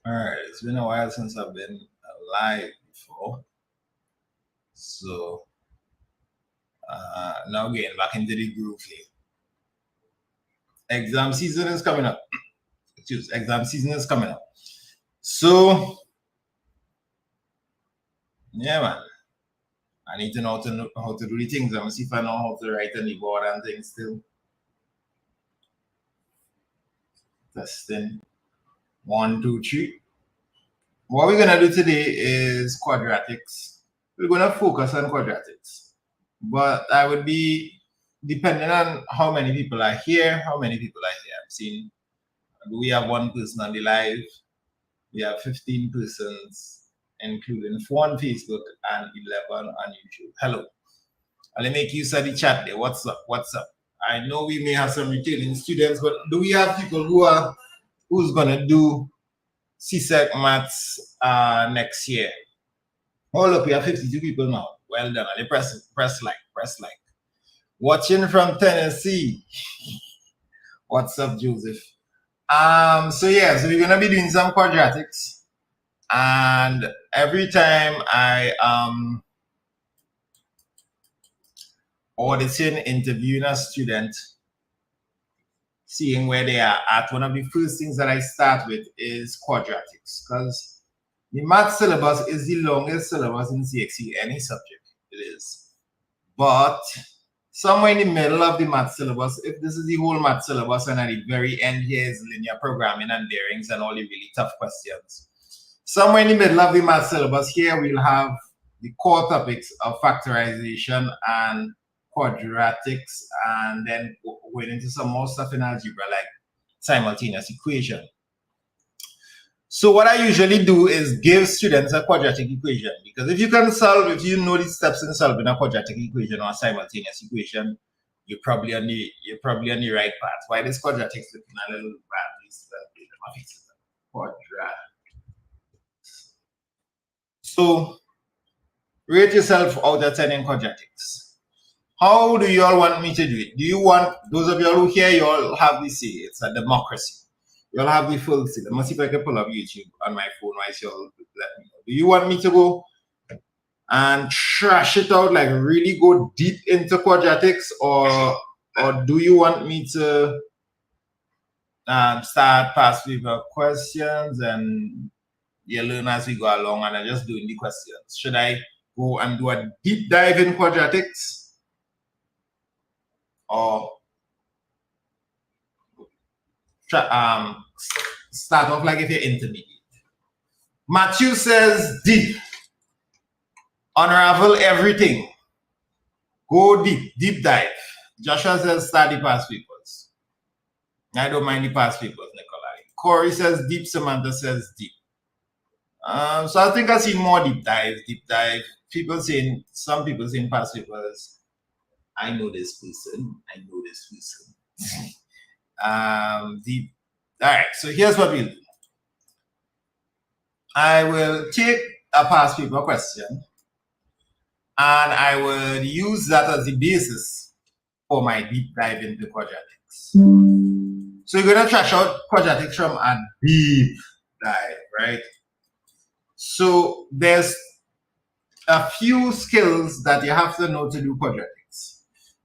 Alright, it's been a while since I've been live before. So now getting back into the groove here. Exam season is coming up. Exam season is coming up. So yeah, man. I need to know how to do the things. I'm gonna see if I know how to write on the board and things still. Testing. 1, 2, 3. What we're gonna do today is quadratics. We're gonna focus on quadratics, but I would be depending on how many people are here. I'm seeing we have 1 person on the live. We have 15 persons, including 4 on Facebook and 11 on YouTube. Hello. I'll make use of the chat there. What's up? I know we may have some returning students, but do we have people who's gonna do CSEC Maths next year? Oh look, we have 52 people now. Well done. I'll press like. Watching from Tennessee. What's up, Joseph? So we're gonna be doing some quadratics, and every time I auditing, interviewing a student, seeing where they are at, one of the first things that I start with is quadratics, because the math syllabus is the longest syllabus in CXC, any subject it is. But somewhere in the middle of the math syllabus, if this is the whole math syllabus and at the very end here is linear programming and bearings and all the really tough questions, somewhere in the middle of the math syllabus here we'll have the core topics of factorization and quadratics, and then going into some more stuff in algebra like simultaneous equation. So what I usually do is give students a quadratic equation, because if you know the steps in solving a quadratic equation or a simultaneous equation, you're probably on the right path. Why this quadratic is looking a little bad? Quadratic. So rate yourself out of 10 in quadratics. How do you all want me to do it? Do you want, those of you all who here, you all have the say. It's a democracy. You'll have the full say. Let me see if I can pull up YouTube on my phone while you'll let me know. Do you want me to go and trash it out, like really go deep into quadratics, or do you want me to start past paper questions and you learn as we go along and I'm just doing the questions? Should I go and do a deep dive in quadratics, or start off like if you're intermediate? Matthew says deep. Unravel everything. Go deep dive. Joshua says start the past papers. I don't mind the past papers, Nikolai. Corey says deep. Samantha says deep. So I think I see more deep dive. Some people saying past papers. I know this person. Deep. All right, so here's what we'll do. I will take a past paper question and I will use that as the basis for my deep dive into quadratics. So you're gonna trash out quadratics from a deep dive, right? So there's a few skills that you have to know to do quadratics.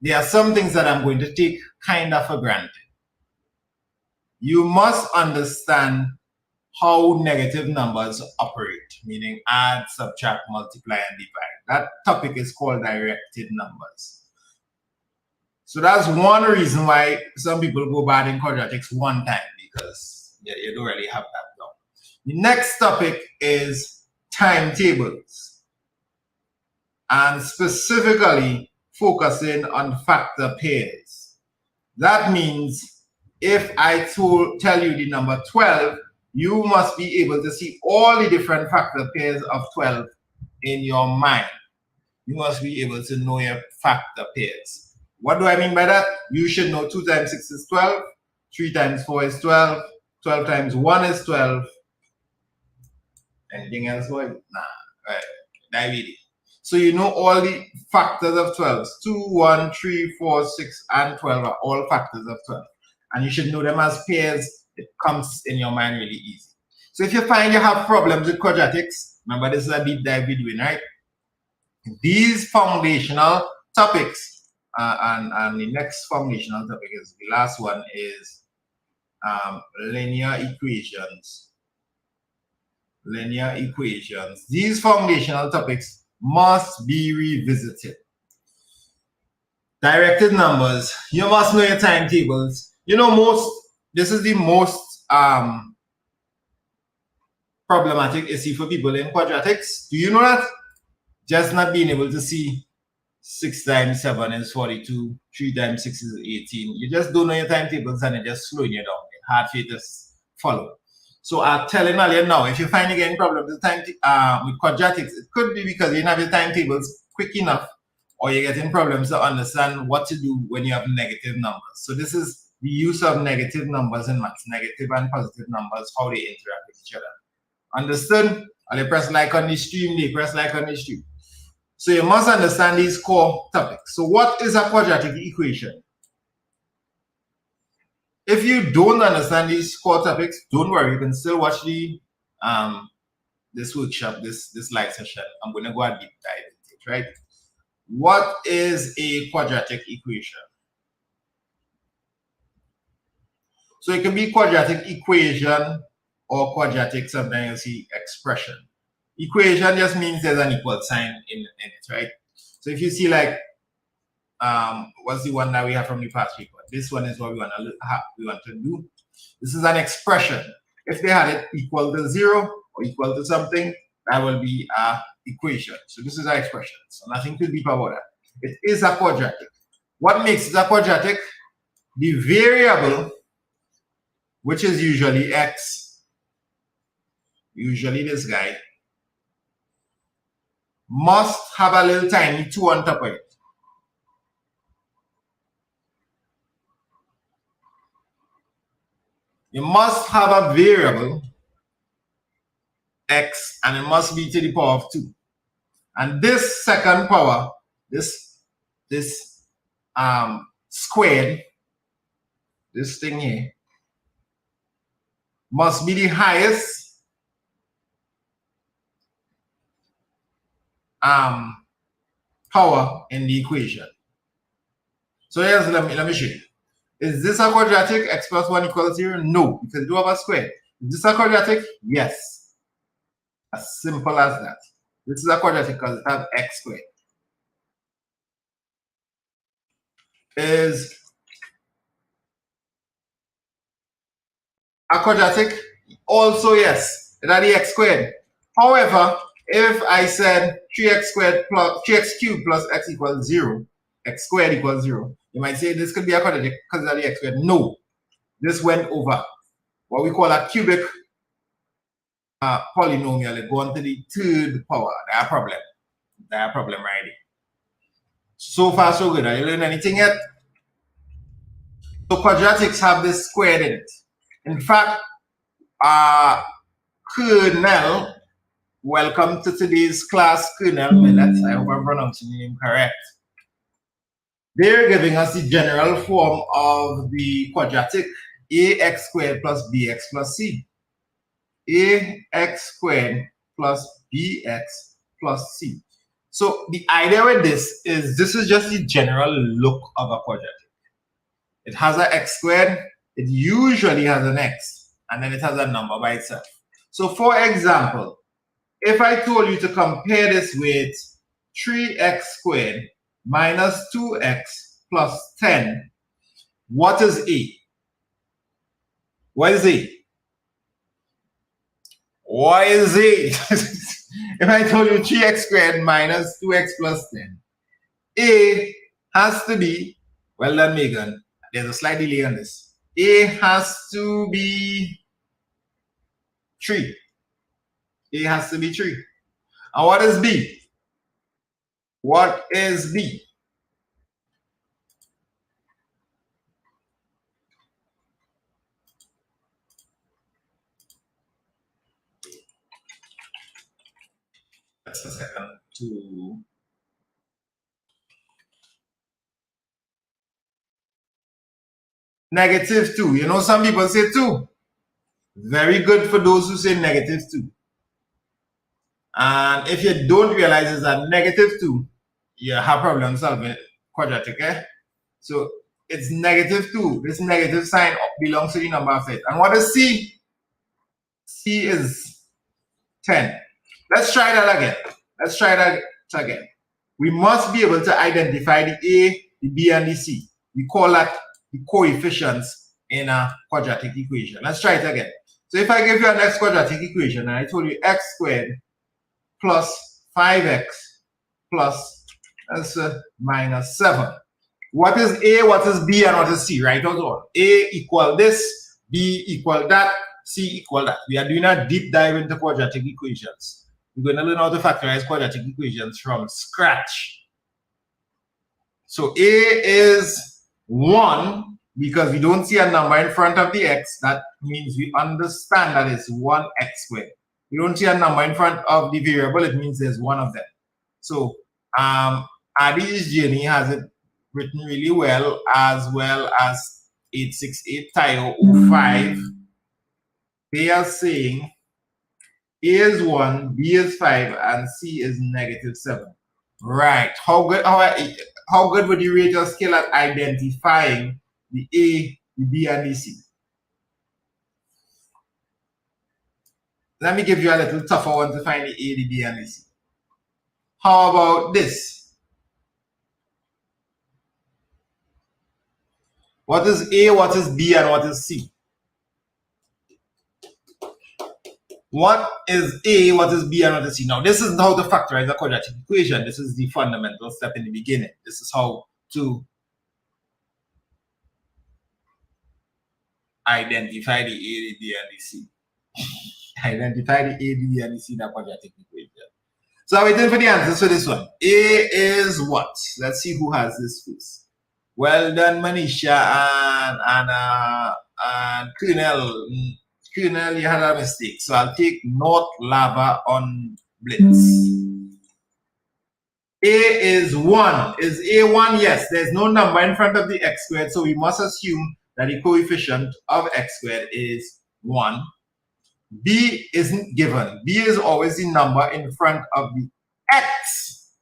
There are some things that I'm going to take kind of for granted. You must understand how negative numbers operate, meaning add, subtract, multiply, and divide. That topic is called directed numbers. So that's one reason why some people go bad in quadratics one time, because you don't really have that down. The next topic is timetables, and specifically focusing on factor pairs. That means if I tell you the number 12, you must be able to see all the different factor pairs of 12 in your mind. You must be able to know your factor pairs. What do I mean by that? You should know 2 times 6 is 12, 3 times 4 is 12, 12 times 1 is 12. Anything else, boy? Nah. Right. Diabetes. So you know all the factors of 12. 2, 1, 3, 4, 6, and 12 are all factors of 12. And you should know them as pairs. It comes in your mind really easy. So if you find you have problems with quadratics, remember this is a deep dive video, right? These foundational topics, and the next foundational topic is the last one is linear equations. Linear equations. These foundational topics must be revisited. Directed numbers. You must know your timetables. You know, this is the most problematic issue for people in quadratics. Do you know that? Just not being able to see 6 times 7 is 42, 3 times 6 is 18. You just don't know your timetables and it's just slowing you down. It's hard for you to follow. So I'm telling you now, if you find you're getting problems with quadratics, it could be because you don't have your timetables quick enough, or you're getting problems to understand what to do when you have negative numbers. So this is the use of negative numbers in maths, negative and positive numbers, how they interact with each other. Understood? And they press like on the stream, they press like on the stream. So you must understand these core topics. So what is a quadratic equation? If you don't understand these core topics, don't worry, you can still watch the this workshop, this live session. I'm going to go a deep dive into it, right? What is a quadratic equation? So it can be quadratic equation or quadratic, sometimes you see expression. Equation just means there's an equal sign in it, right? So if you see like, what's the one that we have from the past paper? This one is what we want to do. This is an expression. If they had it equal to 0 or equal to something, that will be an equation. So this is our expression. So nothing to deep about that. It is a quadratic. What makes it a quadratic? The variable, which is usually x, usually this guy, must have a little tiny 2 on top of it. You must have a variable x, and it must be to the power of 2. And this second power, this squared, this thing here, must be the highest power in the equation. So here's, let me show you. Is this a quadratic? X plus 1 equals 0? No, because you do have a square. Is this a quadratic? Yes. As simple as that. This is a quadratic because it has x squared. Is a quadratic? Also yes. It has the x squared. However, if I said 3x squared plus 3x cubed plus x equals 0, x squared equals 0, you might say this could be a quadratic because of the x squared. No, this went over what we call a cubic polynomial. It goes to the third power. That's a problem. That's a problem right there. So far, so good. Are you learning anything yet? So quadratics have this squared in it. In fact, Colonel, welcome to today's class, Colonel Millet. I hope I'm pronouncing your name correct. They're giving us the general form of the quadratic ax squared plus bx plus c. Ax squared plus bx plus c. So the idea with this is just the general look of a quadratic. It has an x squared, it usually has an x, and then it has a number by itself. So for example, if I told you to compare this with 3x squared minus 2x plus 10, what is a? What is a? What is a? If I told you 3x squared minus 2x plus 10, a has to be, well done, Megan. There's a slight delay on this. A has to be 3. A has to be 3. And what is B? What is B? Just a second to -2. You know, some people say 2. Very good for those who say -2. And if you don't realize it's a -2, you have problem solving quadratic, eh? So it's -2. This negative sign belongs to the number of it. And what is C? C is 10. Let's try that again. Let's try that again. We must be able to identify the A, the B, and the C. We call that the coefficients in a quadratic equation. Let's try it again. So if I give you an x quadratic equation and I told you x squared plus 5x plus minus 7. What is A, what is B, and what is C, right? Also, A equal this, B equal that, C equal that. We are doing a deep dive into quadratic equations. We're going to learn how to factorize quadratic equations from scratch. So A is 1 because we don't see a number in front of the x. That means we understand that it's 1x squared. We don't see a number in front of the variable. It means there's one of them. So Adi's Jenny has it written really well as 868 Tayo 05. They are saying A is 1, B is 5, and C is -7. Right. How good would you rate your skill at identifying the A, the B, and the C? Let me give you a little tougher one to find the A, the B, and the C. How about this? What is A, what is B, and what is C? What is A, what is B, and what is C? Now, this is how to factorize a quadratic equation. This is the fundamental step in the beginning. This is how to identify the A, the B, and the C. Identify the A, the B, and the C in a quadratic equation. So I'm waiting for the answers for this one. A is what? Let's see who has this first. Well done, Manisha and Colonel. Colonel, you had a mistake. So I'll take North Lava on Blitz. A is 1. Is A 1? Yes. There's no number in front of the x squared, so we must assume that the coefficient of x squared is 1. B isn't given. B is always the number in front of the x.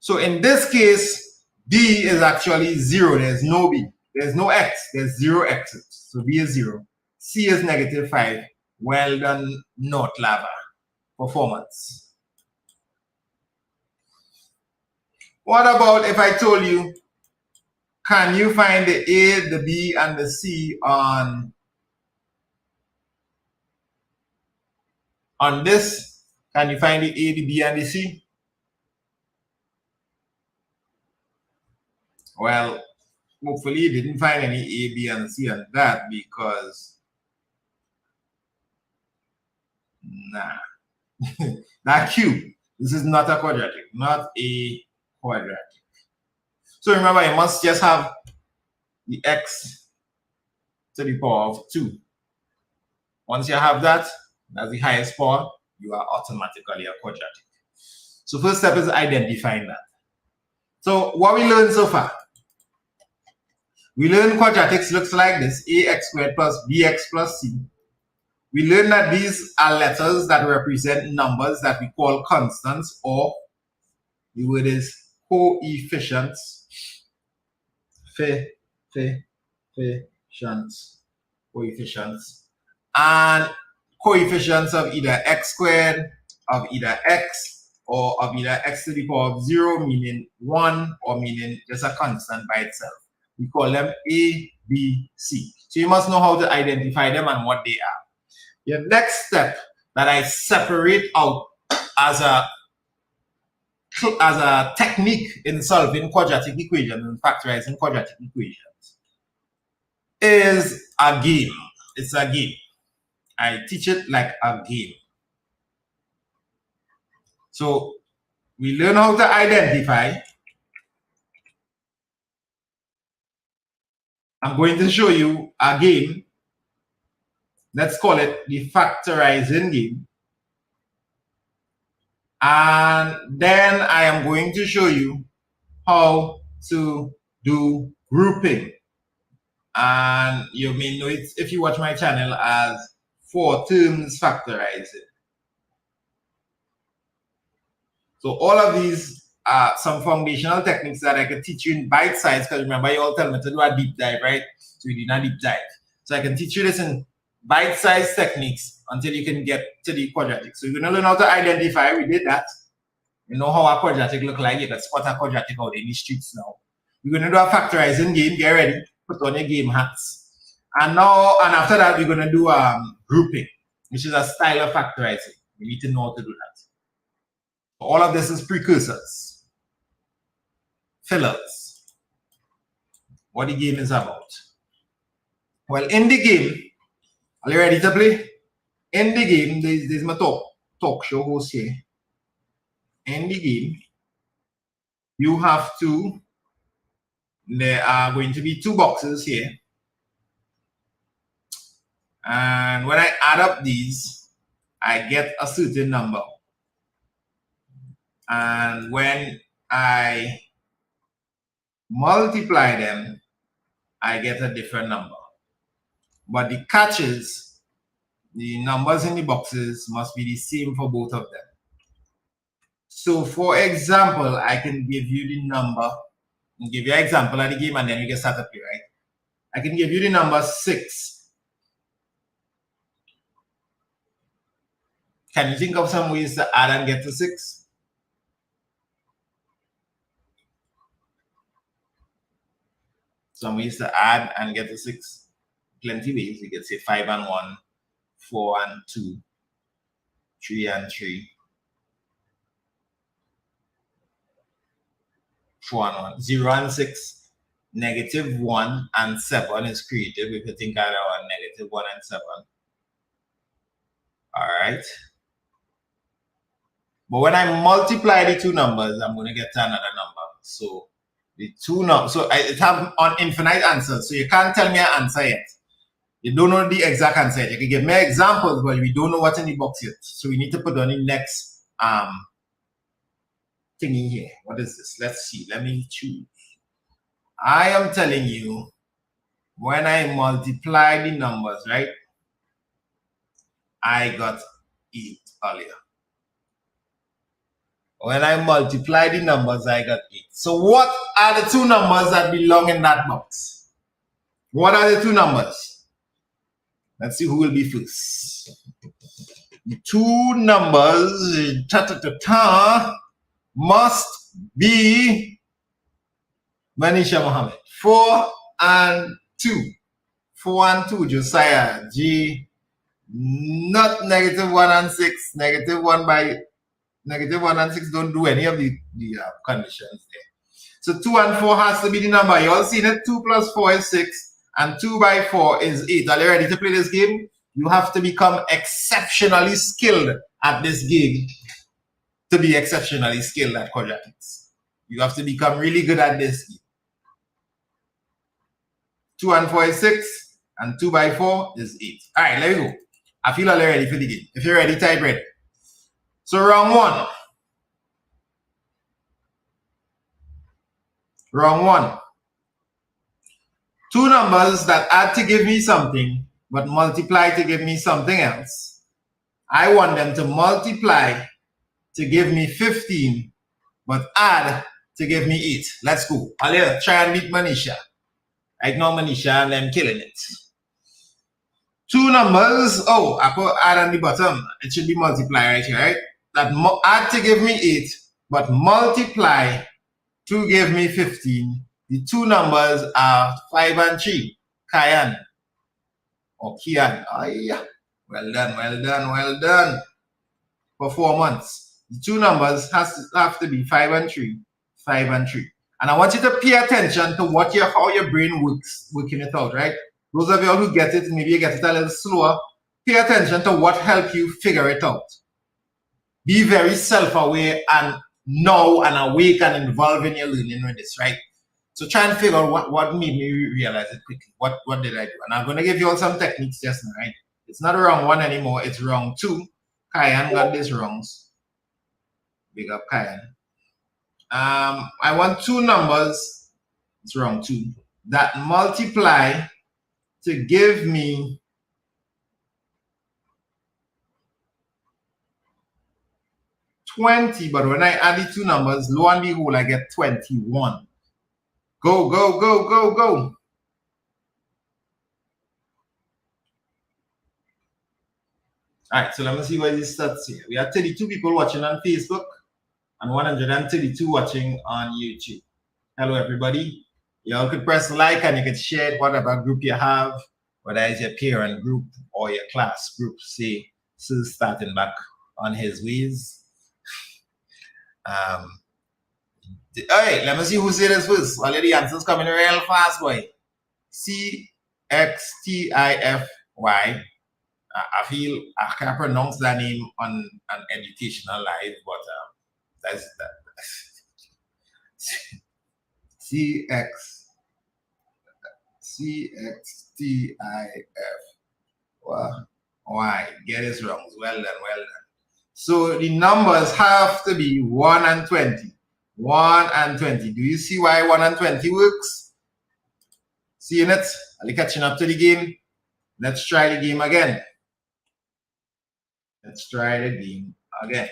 So in this case, B is actually 0. There's no B. There's no x. There's 0 x's. So B is 0. C is -5. Well done, North Lava. Performance. What about if I told you, can you find the A, the B, and the C on this? Can you find the A, the B, and the C? Well, hopefully you didn't find any A, B, and C on that because, nah. That cube. This is not a quadratic, not a quadratic. So remember, you must just have the x to the power of 2. Once you have that, that's the highest power, you are automatically a quadratic. So first step is identifying that. So what we learned so far, we learned quadratics looks like this: ax squared plus bx plus c. We learned that these are letters that represent numbers that we call constants, or the word is coefficients. Coefficients. And coefficients of either x squared, of either x, or of either x to the power of 0, meaning 1, or meaning just a constant by itself. We call them A, B, C. So you must know how to identify them and what they are. Your next step that I separate out as a technique in solving quadratic equations and factorizing quadratic equations is a game. It's a game. I teach it like a game. So we learn how to identify. I'm going to show you a game. Let's call it the factorizing game. And then I am going to show you how to do grouping. And you may know it if you watch my channel as 4 terms factorizing. So all of these are some foundational techniques that I can teach you in bite size, because remember you all tell me to do a deep dive, right? So we did a deep dive. So I can teach you this in bite size techniques until you can get to the quadratic. So you're going to learn how to identify. We did that. You know how a quadratic look like. You can spot a quadratic out in the streets now. We're going to do a factorizing game. Get ready. Put on your game hats. And after that, we're going to do grouping, which is a style of factorizing. You need to know how to do that. All of this is precursors, fillers, what the game is about. Well, in the game, are you ready to play? In the game, there's my talk show host here. In the game, you have to, there are going to be 2 boxes here. And when I add up these, I get a certain number. And when I multiply them, I get a different number. But the catch is, the numbers in the boxes must be the same for both of them. So for example, I can give you the number, and give you an example of the game, and then you get started up here, right? I can give you the number 6. Can you think of some ways to add and get to 6? Some ways to add and get to 6. Plenty ways. You can say 5 and 1, 4 and 2, 3 and 3, 4 and 1, 0 and 6, negative 1 and 7 is creative if you think out of negative 1 and 7. All right. But when I multiply the 2 numbers, I'm going to get to another number. So the 2 numbers, so it have on infinite answers. So you can't tell me an answer yet. You don't know the exact answer yet. You can give me examples, but we don't know what's in the box yet. So we need to put on the next thingy here. What is this? Let's see. Let me choose. I am telling you, when I multiply the numbers, right? I got 8 earlier. When I multiply the numbers, I got 8. So what are the 2 numbers that belong in that box? What are the 2 numbers? Let's see who will be first. The 2 numbers must be Manisha Mohammed. 4 and 2. 4 and 2, Josiah. G. Not negative 1 and 6. Negative 1 and 6 don't do any of the conditions there. So 2 and 4 has to be the number. You all seen it? 2 plus 4 is 6. And 2 by 4 is 8. Are you ready to play this game? You have to become exceptionally skilled at this game to be exceptionally skilled at quadratics. You have to become really good at this game. 2 and 4 is 6. And 2 by 4 is 8. All right, let me go. I feel all ready for the game. If you're ready, type ready. So round 1. Round 1. 2 numbers that add to give me something, but multiply to give me something else. I want them to multiply to give me 15, but add to give me 8. Let's go. I'll try and beat Manisha. I ignore Manisha and I'm killing it. 2 numbers. Oh, I put add on the bottom. It should be multiply right here, right? That add to give me 8, but multiply to give me 15. The 2 numbers are 5 and 3. Kian. Or Kian. Oh, yeah. Well done, well done, well done. For 4 months. The 2 numbers have to be 5 and 3. 5 and 3. And I want you to pay attention to how your brain working it out, right? Those of you who get it, maybe you get it a little slower. Pay attention to what helped you figure it out. Be very self-aware and know and awake and involved in your learning with this, right? So try and figure out what made me realize it quickly. What did I do? And I'm going to give you all some techniques just now, right? It's not wrong 1 anymore. It's wrong 2. Kian got this wrongs. Big up Kian. I want 2 numbers. It's wrong 2. That multiply to give me 20, but when I add the two numbers, lo and behold, I get 21. Go, go, go, go, go. All right, so let me see where this starts here. We have 32 people watching on Facebook and 132 watching on YouTube. Hello, everybody. You all could press like and you could share it, whatever group you have, whether it's your parent group or your class group. Say, Sue starting back on his ways. All right, let me see who said this first. All the answers coming real fast, boy. CXTIFY. I feel I can't pronounce that name on an educational live, but that's that. CXTIFY. Get it wrong. Well done, well done. So the numbers have to be 1 and 20. 1 and 20. Do you see why 1 and 20 works? Seeing it? Are you catching up to the game? Let's try the game again. Let's try the game again.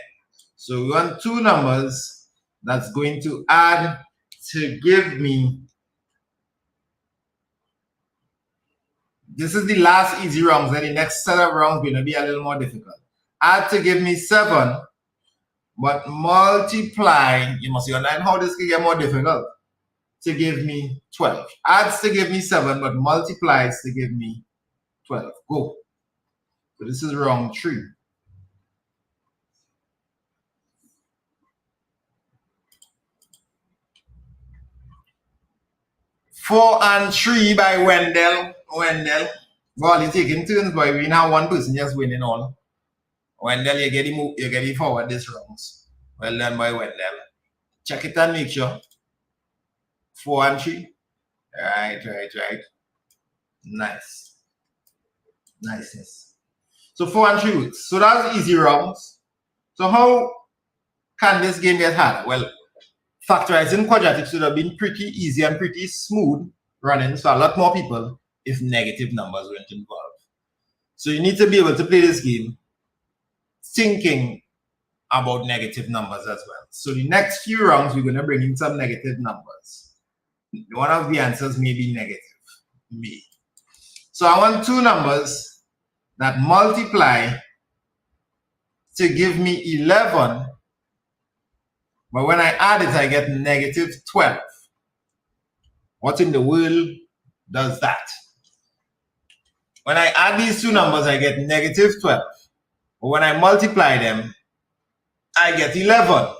So we want two numbers that's going to add to give me. This is the last easy rounds, and the next set of rounds going to be a little more difficult. Add to give me 7, but multiply. You must understand how this can get more difficult. To give me 12. Adds to give me 7, but multiplies to give me 12. Go. So this is round 3. Four and 3 by Wendell. Well, you're taking turns, boy. We now one person just winning all. Wendell, you're getting forward this rounds. Well done by Wendell. Check it and make sure. 4 and 3. Right. Nice. Niceness. So 4 and 3 works. So that's easy rounds. So how can this game get harder? Well, factorizing quadratics would have been pretty easy and pretty smooth running for a lot more people if negative numbers weren't involved. So you need to be able to play this game thinking about negative numbers as well. So the next few rounds, we're going to bring in some negative numbers. One of the answers may be negative. So I want two numbers that multiply to give me 11, but when I add it, I get negative 12. What in the world does that? When I add these two numbers, I get negative 12. But when I multiply them, I get 11.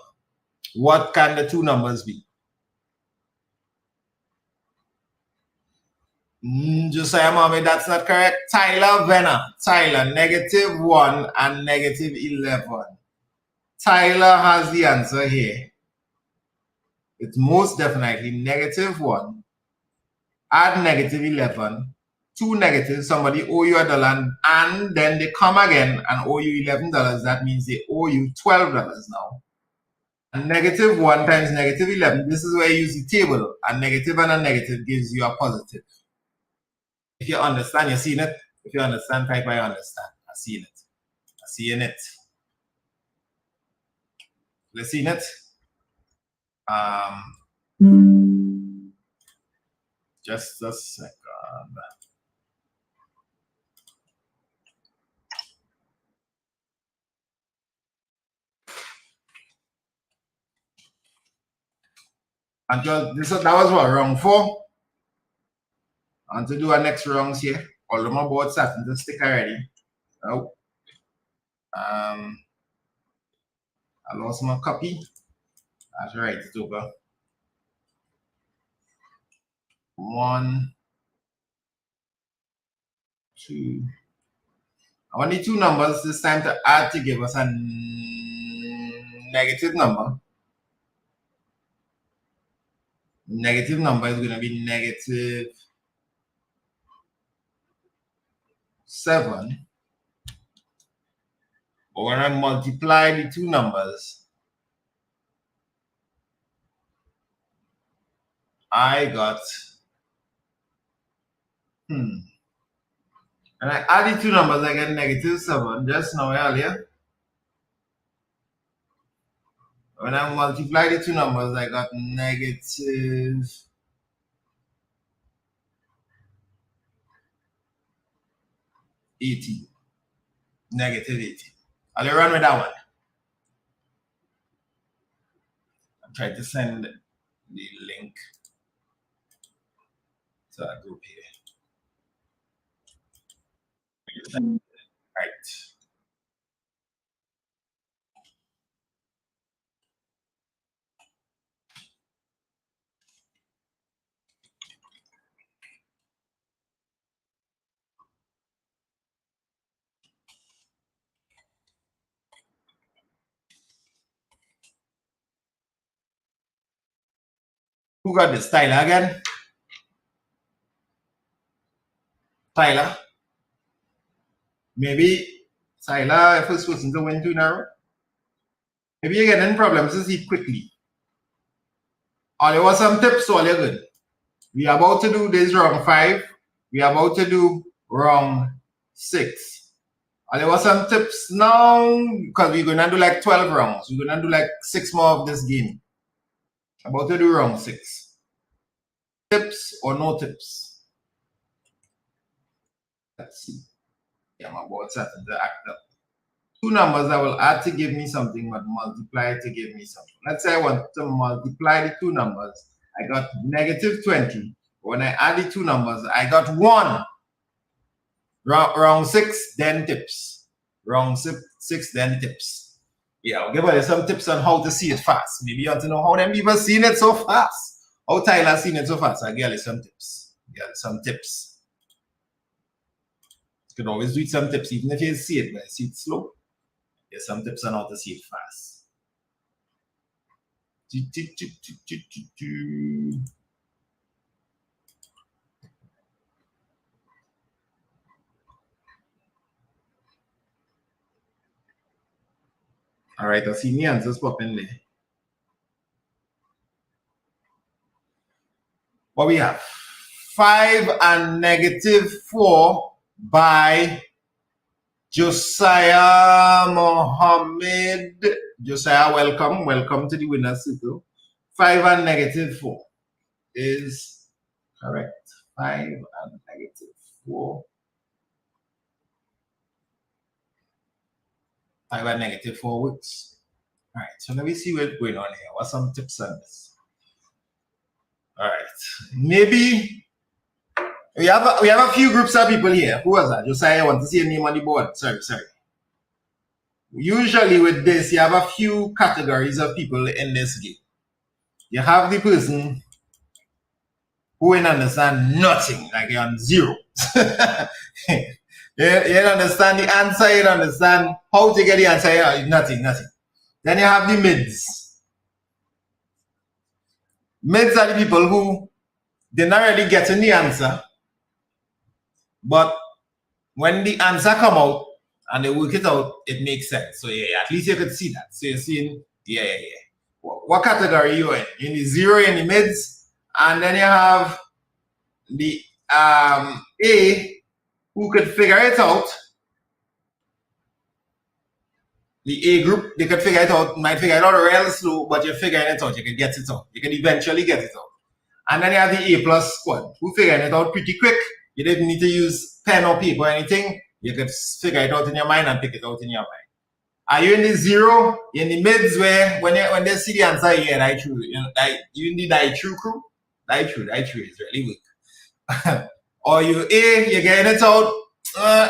What can the two numbers be? Josiah Mohammed, that's not correct. Tyler Venner. Tyler, negative 1 and negative 11. Tyler has the answer here. It's most definitely negative 1. Add negative 11. 2 negatives, somebody owe you $1 and then they come again and owe you $11. That means they owe you $12 now. And negative 1 times negative 11, this is where you use the table. A negative and a negative gives you a positive. If you understand, you're seeing it. If you understand, type I understand. I'm seeing it. I'm seeing it. Let's see it. Just a second. And that was what, round 4? And to do our next rounds here. All of my boards starting to stick already. Oh. I lost my copy. That's right, it's over. 1, 2. I want the two numbers this time to add to give us a negative number. Negative number is going to be negative 7. But when I multiply the two numbers, I got, and I add the two numbers, I get negative 7 just now earlier. When I multiply the two numbers, I got negative 18. Negative 18. I'll run with that one. I'm trying to send the link to our group here. Right. Who got this? Tyler again? Tyler? Maybe Tyler, first person to win 2 in a row? Maybe you're getting problems to see quickly. Or there was some tips, so you're good. We are about to do this round 5. We are about to do round 6. And there was some tips now, because we're going to do like 12 rounds. We're going to do like 6 more of this game. About to do round 6. Tips or no tips? Let's see. Yeah, my board starting to act up. 2 numbers I will add to give me something, but multiply to give me something. Let's say I want to multiply the 2 numbers. I got negative 20. When I add the 2 numbers, I got 1. Round 6, then tips. Round 6, then tips. Yeah, I'll give you some tips on how to see it fast. Maybe you want to know how them people seen it so fast. How Tyler seen it so fast. I'll give you some tips. You can always do some tips, even if you see it, but see it slow. There's some tips on how to see it fast. All right, I see the answers popping there. What we have? 5 and negative 4 by Josiah Mohammed. Josiah, welcome. Welcome to the winner's circle. 5 and negative 4 is correct. 5 and negative 4. 5 and negative 4 works. All right, so let me see what's going on here. What's some tips on this? All right, maybe we have a few groups of people here. Who was that? Josiah, I want to see a name on the board. Sorry. Usually with this, you have a few categories of people in this game. You have the person who ain't understand nothing, like you're on 0. You understand the answer, you understand how to get the answer, nothing. Then you have the mids. Mids are the people who they're not really getting the answer, but when the answer come out and they work it out, it makes sense. So yeah, at least you could see that. So you're seeing, yeah. What category are you in? In the 0, in the mids, and then you have the A who could figure it out. The A group, they could figure it out, might figure it out real slow, but you're figuring it out, you can get it out. You can eventually get it out. And then you have the A plus squad, who figured it out pretty quick. You didn't need to use pen or paper or anything. You could figure it out in your mind and pick it out in your mind. Are you in the 0? You're in the mids where when they see the answer, yeah, die true. You in the die true crew? Die true is really weak. Or you A, you're getting it out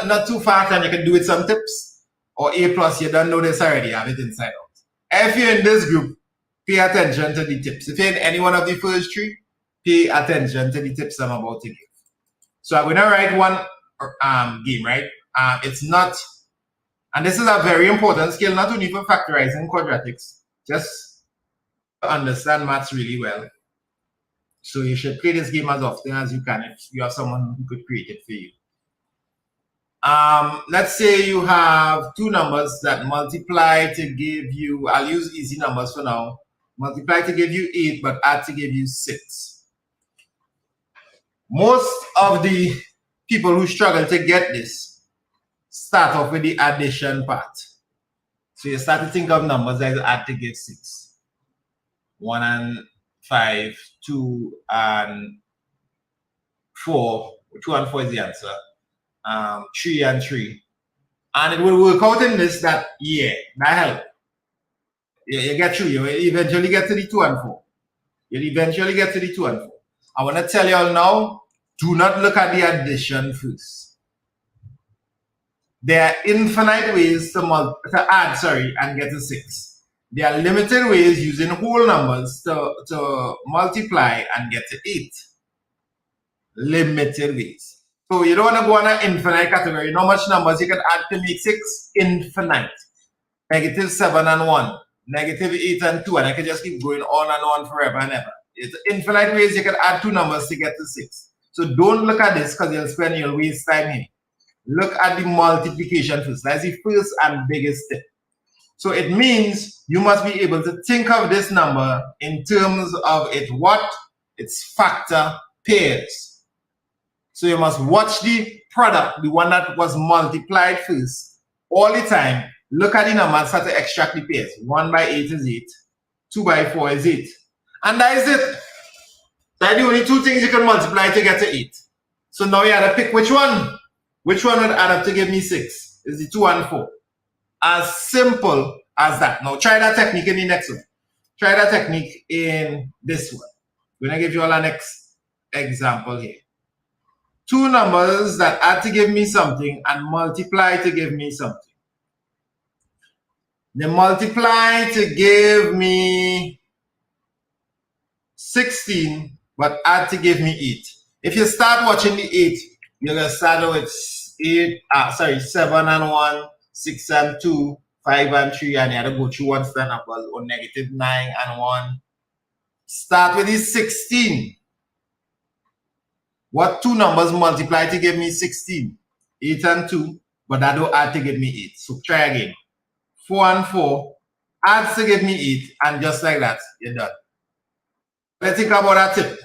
not too fast and you can do with some tips. Or A plus, you don't know this already, have it inside out. If you're in this group, pay attention to the tips. If you're in any one of the first 3, pay attention to the tips I'm about to give. So I'm going to write one game, right? It's not, and this is a very important skill, not only for factorizing quadratics, just to understand maths really well. So you should play this game as often as you can if you have someone who could create it for you. Let's say you have 2 numbers that multiply to give you, I'll use easy numbers for now, multiply to give you 8, but add to give you 6. Most of the people who struggle to get this start off with the addition part. So you start to think of numbers that add to give 6. 1 and 5, 2 and 4. 2 and 4 is the answer. 3 and 3. And it will work out in this that, yeah, that help. You get through. You eventually get to the 2 and 4. You'll eventually get to the 2 and 4. I want to tell you all now, do not look at the addition first. There are infinite ways to add, and get to 6. There are limited ways using whole numbers to multiply and get to 8. Limited ways. So you don't want to go on an infinite category. You know how much numbers you can add to make 6? Infinite. -7 and 1. -8 and 2. And I can just keep going on and on forever and ever. It's infinite ways you can add 2 numbers to get to 6. So don't look at this because you'll waste time here. Look at the multiplication first. That's the first and biggest step. So it means you must be able to think of this number in terms of its factor pairs. So you must watch the product, the one that was multiplied first, all the time. Look at the number and start to extract the pairs. 1 by 8 is 8. 2 by 4 is 8. And that is it. That's the only 2 things you can multiply to get to 8. So now you have to pick which one. Which one would add up to give me 6? Is the 2 and 4. As simple as that. Now try that technique in the next one. Try that technique in this one. I'm going to give you all a next example here. 2 numbers that add to give me something and multiply to give me something. They multiply to give me 16, but add to give me 8. If you start watching the 8, you're going to start with 7 and 1, 6 and 2, 5 and 3, and you have to go through one stand up or -9 and 1. Start with the 16. What 2 numbers multiply to give me 16? 8 and 2, but that don't add to give me 8. So try again. 4 and 4 adds to give me 8, and just like that, you're done. Let's think about that tip.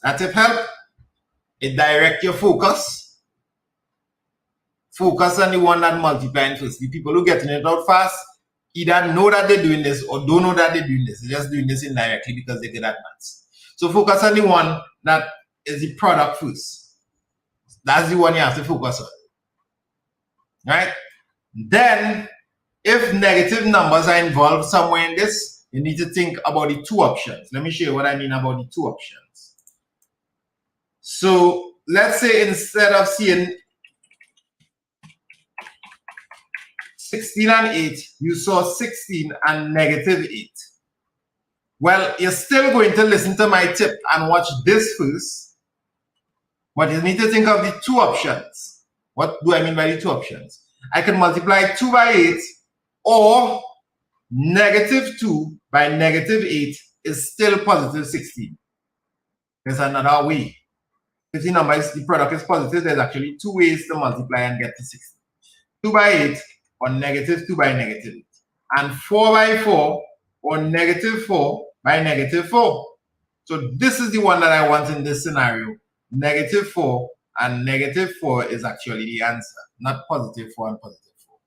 That tip help. It direct your focus. Focus on the one that multiplying first. The people who getting it out fast either know that they're doing this or don't know that they're doing this. They're just doing this indirectly because they get at maths. So focus on the one that is the product first. That's the one you have to focus on. Right? Then, if negative numbers are involved somewhere in this, you need to think about the 2 options. Let me show you what I mean about the 2 options. So let's say instead of seeing 16 and 8, you saw 16 and -8. Well, you're still going to listen to my tip and watch this first, but you need to think of the 2 options. What do I mean by the 2 options? I can multiply 2 by 8, or -2 by -8 is still positive 16. There's another way. If the number is, the product is positive, there's actually 2 ways to multiply and get to 16. 2 by 8 or -2 by -8. And 4 by 4 or -4 by -4. So this is the one that I want in this scenario. -4 and -4 is actually the answer, not +4 and +4.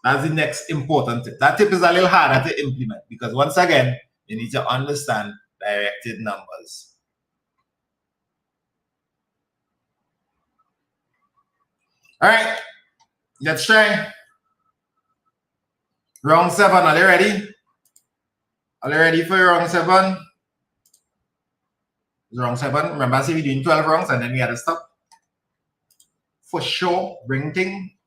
That's the next important tip. That tip is a little harder to implement because once again, you need to understand directed numbers. All right, let's try. Round 7, are you ready? Are you ready for round 7? Round 7, remember I said we're doing 12 rounds and then we had to stop. For sure, bring thing.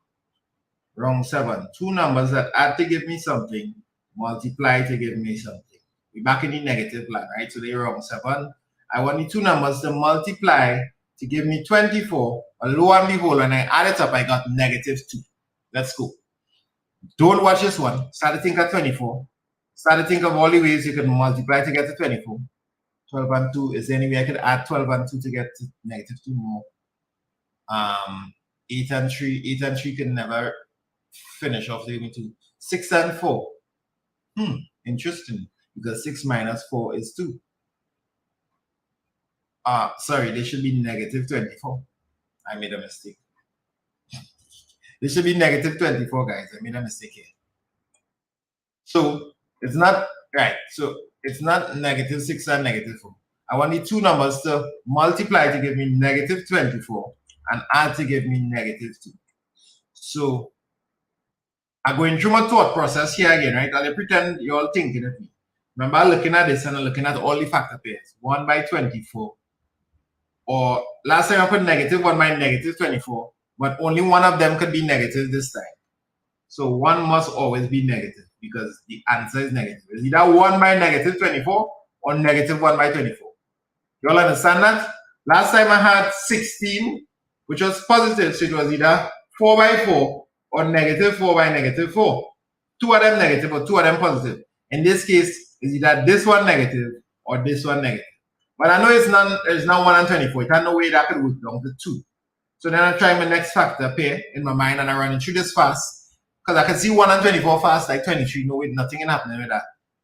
Round 7, 2 numbers that add to give me something, multiply to give me something. We're back in the negative line, right? So they're round 7. I want the 2 numbers to multiply to give me 24. And lo and behold, when I add it up, I got -2. Let's go. Don't watch this one. Start to think of 24. Start to think of all the ways you can multiply to get to 24. 12 and 2. Is there any way I could add 12 and 2 to get to -2 more? 8 and 3. 8 and 3 can never finish off the 2. 6 and 4. Interesting. Because 6 minus 4 is 2. Sorry, they should be -24. I made a mistake. This should be -24, guys. I made a mistake here. So it's not right. So It's not negative 6 and negative 4. I want the two numbers to multiply to give me negative 24 and add to give me negative 2. So I'm going through my thought process here again, right? I'll pretend you're all thinking of me. Remember, I'm looking at this and I'm looking at all the factor pairs. 1 by 24. Or last time I put negative 1 by negative 24, but only one of them could be negative this time. So 1 must always be negative because the answer is negative. It's either 1 by negative 24 or negative 1 by 24. You all understand that? Last time I had 16, which was positive, so it was either 4 by 4 or negative 4 by negative 4. Two of them negative or two of them positive. In this case, it's either this one negative or this one negative. But I know it's not 1 and 24. It has no way that could work down to 2. So then I try my next factor pair in my mind and I run it through this fast. Because I can see 1 and 24 fast, like 23, no way, nothing can happen with that.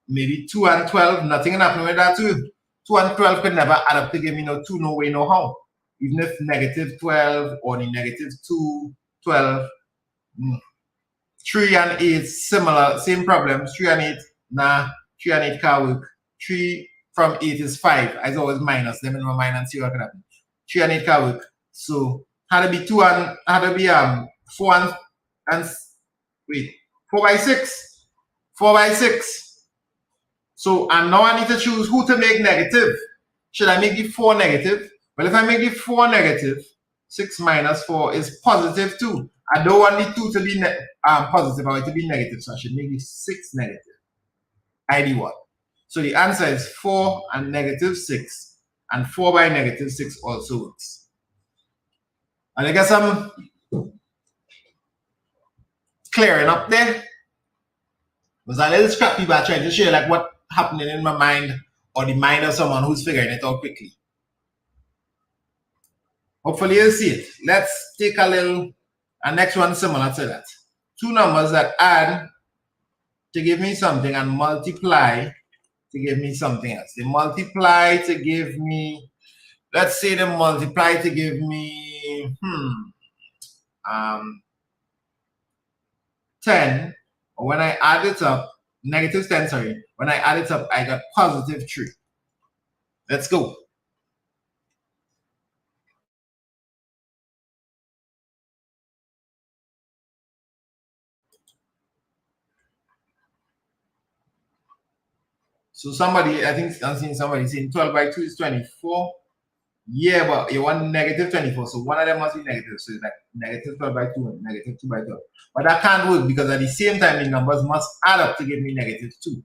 Maybe 2 and 12, nothing can happen with that too. 2 and 12 could never add up to give me no 2, no way, no how. Even if negative 12 or the negative 2, 12, 3 and 8, similar, same problem. 3 and 8, nah, 3 and 8 can't work. 3 from 8 is 5. I always minus them in my mind and see what can happen. 3 and 8 can't work. So, had to be 2 and, had to be 4 and wait, 4 by 6. 4 by 6. So, and now I need to choose who to make negative. Should I make the 4 negative? Well, if I make the 4 negative, 6 minus 4 is positive 2. I don't want the 2 to be positive, I want it to be negative. So I should make the 6 negative. ID 1. So the answer is 4 and negative 6. And 4 by negative 6 also works. And I guess I'm clearing up there. It was a little scrappy, but I tried to share like what happening in my mind or the mind of someone who's figuring it out quickly. Hopefully you'll see it. Let's take a next one similar to that. Two numbers that add to give me something and multiply to give me something else. They multiply to give me, let's say they multiply to give me 10, or when I add it up, negative 10, sorry, when I add it up, I got positive 3. Let's go. So somebody, I think I'm seeing somebody saying 12 by 2 is 24. Yeah, but you want negative 24, so one of them must be negative. So it's like negative 12 by 2 and negative 2 by 12. But that can't work because at the same time, the numbers must add up to give me negative 2.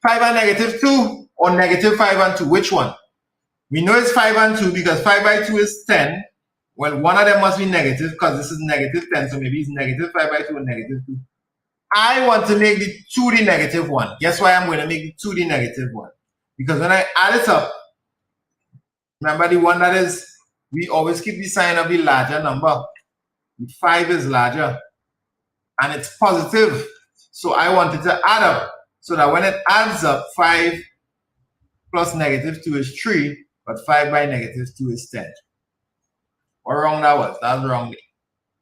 5 and negative 2 or negative 5 and 2, which one? We know it's 5 and 2 because 5 by 2 is 10. Well, one of them must be negative because this is negative 10, so maybe it's negative 5 by 2 and negative 2. I want to make the 2 the negative 1. Guess why I'm going to make the 2 the negative 1? Because when I add it up, remember the one that is, we always keep the sign of the larger number. The 5 is larger and it's positive. So I want it to add up so that when it adds up, 5 plus negative 2 is 3, but 5 by negative 2 is 10. What wrong that was? That's wrong.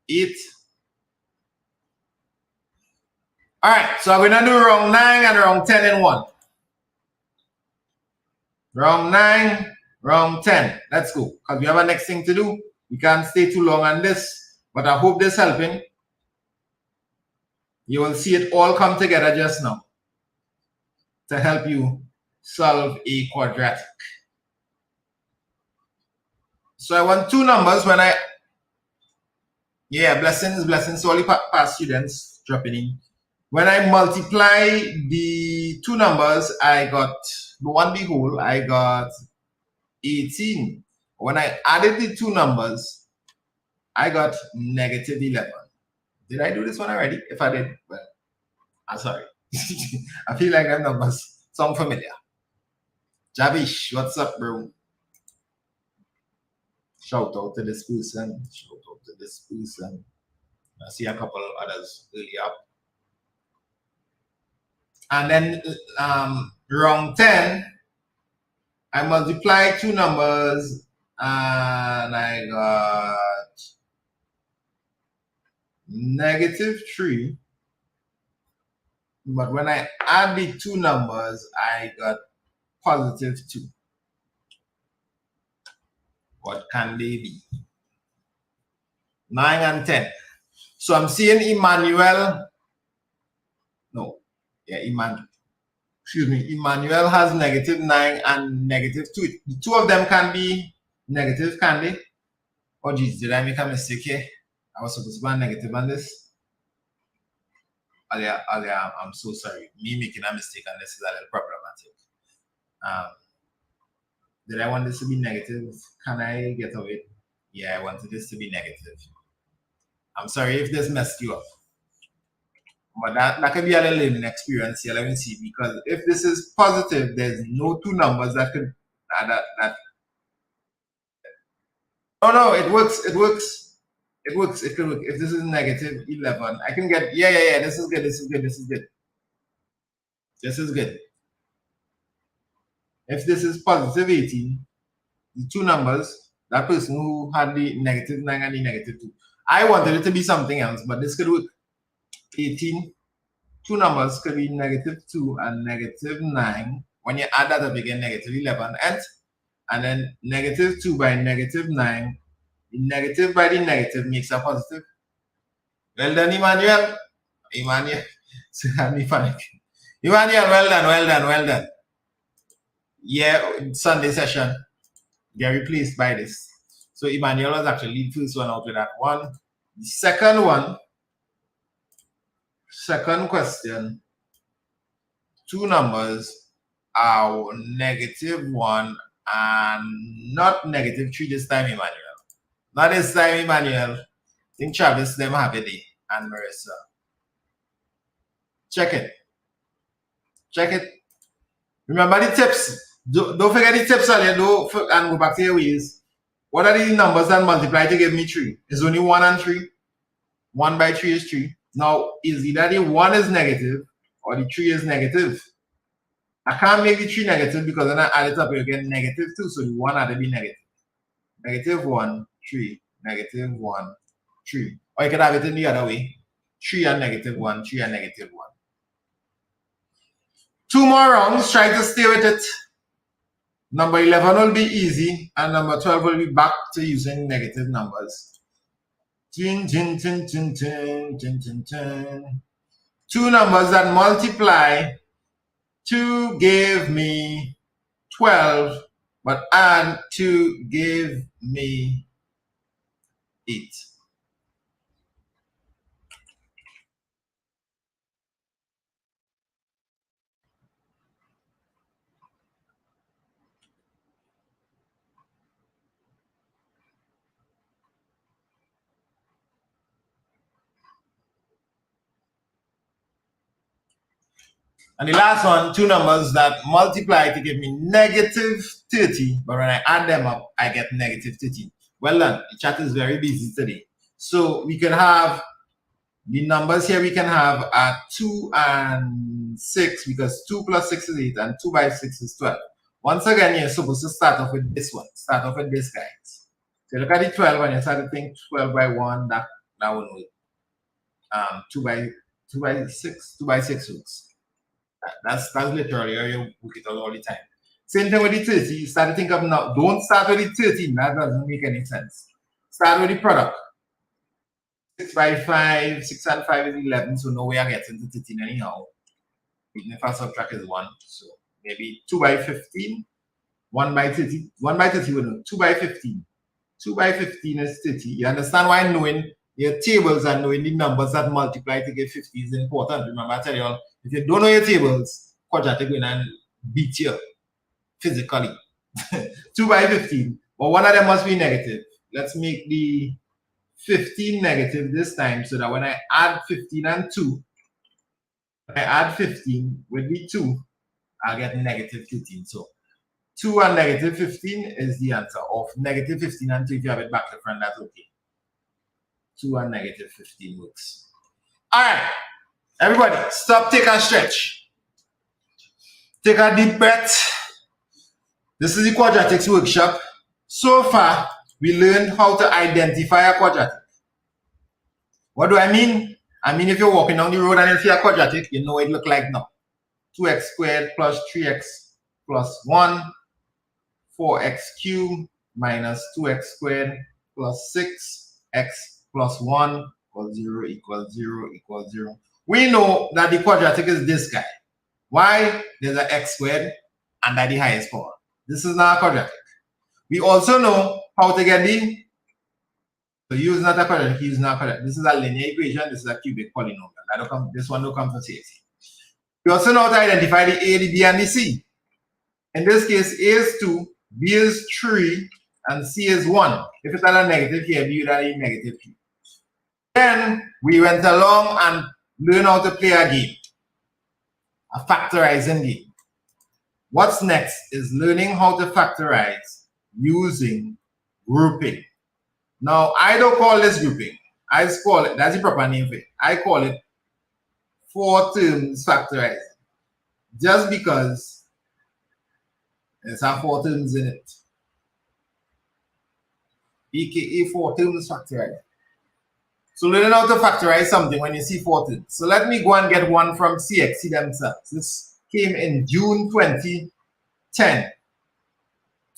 8. All right, so I'm going to do wrong 9 and wrong 10 in one. Wrong 9, wrong 10. Let's go, because we have a next thing to do. We can't stay too long on this, but I hope this is helping. You will see it all come together just now to help you solve a quadratic. So I want two numbers when I, blessings, all the past students dropping in. When I multiply the two numbers, I got, lo and behold, I got 18. When I added the two numbers, I got negative 11. Did I do this one already? If I did, well, I'm sorry. I feel like them numbers sound familiar. Javish, what's up, bro? Shout out to this person. Shout out to this person. I see a couple of others early up. And then wrong 10, I multiplied two numbers and I got negative 3. But when I add the two numbers, I got positive 2. What can they be? 9 and 10. So I'm seeing Emmanuel. No. Yeah, Emmanuel has negative 9 and negative 2. The two of them can be negative, can they? Oh, geez, did I make a mistake here? I was supposed to be negative on this. Alia, I'm so sorry. Me making a mistake on this is a little problematic. Did I want this to be negative? Can I get away? Yeah, I wanted this to be negative. I'm sorry if this messed you up. But that could be a little learning experience here. Let me see. Because if this is positive, there's no two numbers that could that. Oh no, it works. It works. It works. It can work. If this is negative 11, I can get yeah. This is good. This is good. This is good. This is good. If this is positive 18, the two numbers, that person who had the negative 9 and the negative 2. I wanted it to be something else, but this could work. 18, two numbers could be negative 2 and negative 9. When you add that up again, negative 11, and then negative 2 by negative 9, the negative by the negative makes a positive. Well done, Emmanuel. So had me panic. Emmanuel, well done. Yeah, Sunday session. Get replaced by this. So Emmanuel was actually the first one out with that one. The second question, two numbers are negative 1 and not negative 3 this time, Emmanuel. Not this time, Emmanuel. I think Travis, them have it, and Marissa. Check it. Remember the tips. Don't forget the tips earlier, and go back to your ways. What are the numbers that multiply to give me 3? It's only 1 and 3. 1 by 3 is 3. Now, is either the 1 is negative or the 3 is negative. I can't make the 3 negative because then I add it up, you get negative 2, so the 1 had to be negative. Negative 1, 3, negative 1, 3. Or you could have it in the other way. 3 and negative 1, 3 and negative 1. 2 more rounds, try to stay with it. Number 11 will be easy, and number 12 will be back to using negative numbers. Two numbers that multiply to give me 12, but add to give me 8. And the last one, two numbers that multiply to give me negative 30, but when I add them up, I get negative 13. Well done. The chat is very busy today. So we can have the numbers here, we can have 2 and 6, because 2 plus 6 is 8, and 2 by 6 is 12. Once again, you're supposed to start off with this one. Start off with this, guys. So look at the 12, and you start to think 12 by 1, that won't work. 2 by 6 works. That's literally how you book it all the time. Same thing with the 30. You start to think of now. Don't start with the 13. That doesn't make any sense. Start with the product. 6 by 5. 6 and 5 is 11. So now we are getting to 13 anyhow. Even if our subtract is 1. So maybe 2 by 15. 1 by 30. 1 by 30 will know. 2 by 15. 2 by 15 is 30. You understand why knowing your tables and knowing the numbers that multiply to get 50 is important. Remember, I tell you all, if you don't know your tables, quadratic will and beat you physically. 2 by 15. But one of them must be negative. Let's make the 15 negative this time, so that when I add 15 and 2, I add 15 with the 2, I'll get negative 15. So 2 and negative 15 is the answer. Of negative 15 and 2, if you have it back to front, that's okay. 2 and negative 15 works. All right. Everybody, stop, take a stretch. Take a deep breath. This is the quadratics workshop. So far, we learned how to identify a quadratic. What do I mean? I mean, if you're walking down the road and you see a quadratic, you know what it look like now. 2x squared plus 3x plus 1, 4x cubed minus 2x squared plus 6x plus 1 equals 0 equals 0 equals 0. We know that the quadratic is this guy. Why? There's an x squared and at the highest power. This is not a quadratic. We also know how to get the, so use not a quadratic, use not a quadratic. This is a linear equation, this is a cubic polynomial. This one don't come for CSE. We also know how to identify the A, the B, and the C. In this case, A is 2, B is 3, and C is 1. If it's at a negative here, B would have a negative 3. Then we went along and learned how to play a game, a factorizing game. What's next is learning how to factorize using grouping. Now, I don't call this grouping. I just call it, that's the proper name for it. I call it 4 terms factorizing. Just because it's have 4 terms in it. AKA 4 terms factorizing. So learn how to factorize something when you see 4 terms. So let me go and get one from CXC themselves. This came in June 2010.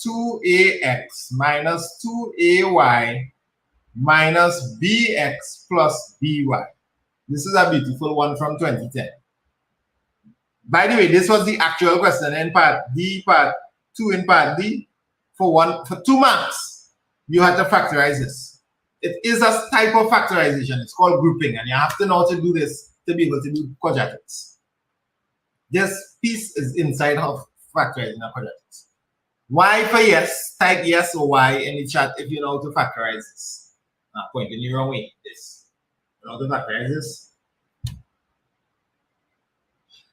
2ax minus 2ay minus bx plus by. This is a beautiful one from 2010. By the way, this was the actual question in part D, part 2 in part D. For 2 marks, you had to factorize this. It is a type of factorization. It's called grouping, and you have to know how to do this to be able to do quadratics. This piece is inside of factorizing a quadratics. Y for yes, type yes or Y in the chat if you know how to factorize this. Pointing the wrong way. This. You know how to factorize this?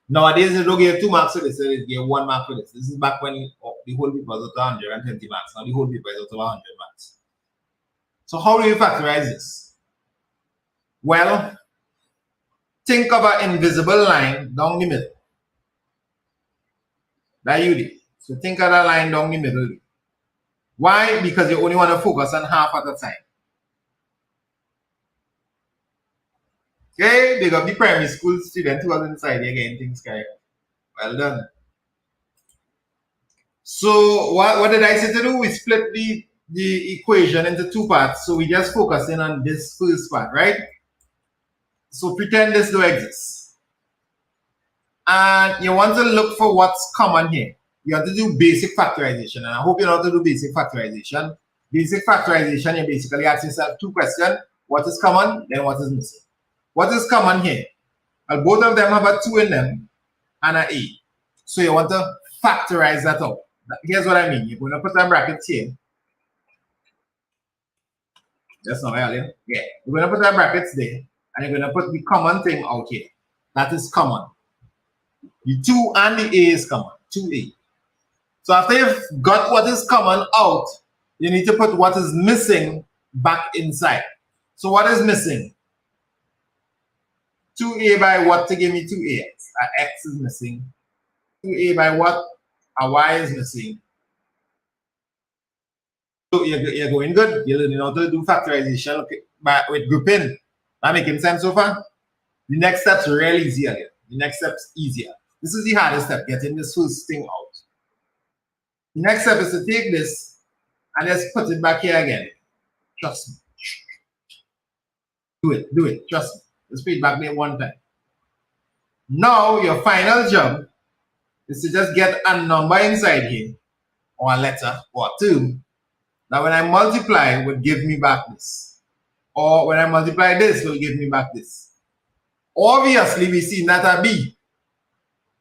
Nowadays, they don't give 2 marks for this, they give 1 mark for this. This is back when the whole paper was out of 120 marks. Now the whole paper is out of 100 marks. So how do you factorize this? Well, think of an invisible line down the middle. That you did. So think of that line down the middle. Why? Because you only want to focus on half at a time. Okay, big up the primary school student who was inside here getting things correct. Well done. So what did I say to do? We split the equation into 2 parts. So we just focusing on this first part, right? So pretend this don't exist. And you want to look for what's common here. You have to do basic factorization. And I hope you know how to do basic factorization. Basic factorization, you basically ask yourself 2 questions. What is common? Then what is missing? What is common here? Well, both of them have a 2 in them and an A. So you want to factorize that out. Here's what I mean. You're going to put a bracket here. That's not earlier. Yeah. You're going to put the brackets there. And you're going to put the common thing out here. That is common. The 2 and the A is common. 2A. So after you've got what is common out, you need to put what is missing back inside. So what is missing? 2A by what to give me 2ax? X is missing. 2A by what? A y is missing. So you're going good. You're learning how to do factorization with grouping. That making sense so far? The next step's really easier here. The next step's easier. This is the hardest step, getting this first thing out. The next step is to take this and just put it back here again. Trust me. Do it, trust me. Just put it back there 1 time. Now your final job is to just get a number inside here, or a letter, or a term, that when I multiply would give me back this. Or when I multiply this will give me back this. Obviously, we see not a B.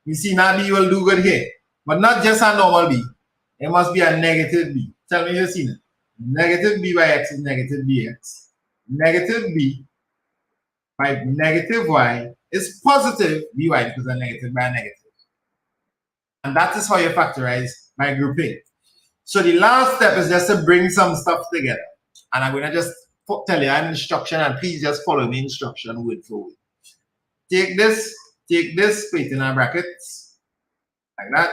We see not B will do good here. But not just a normal B. It must be a negative B. Tell me you've seen it. Negative B by X is negative BX. Negative B by negative Y is positive BY because a negative by a negative. And that is how you factorize by grouping. So the last step is just to bring some stuff together. And I'm going to just tell you an instruction, and please just follow the instruction word for word. Take this, put it in our brackets, like that.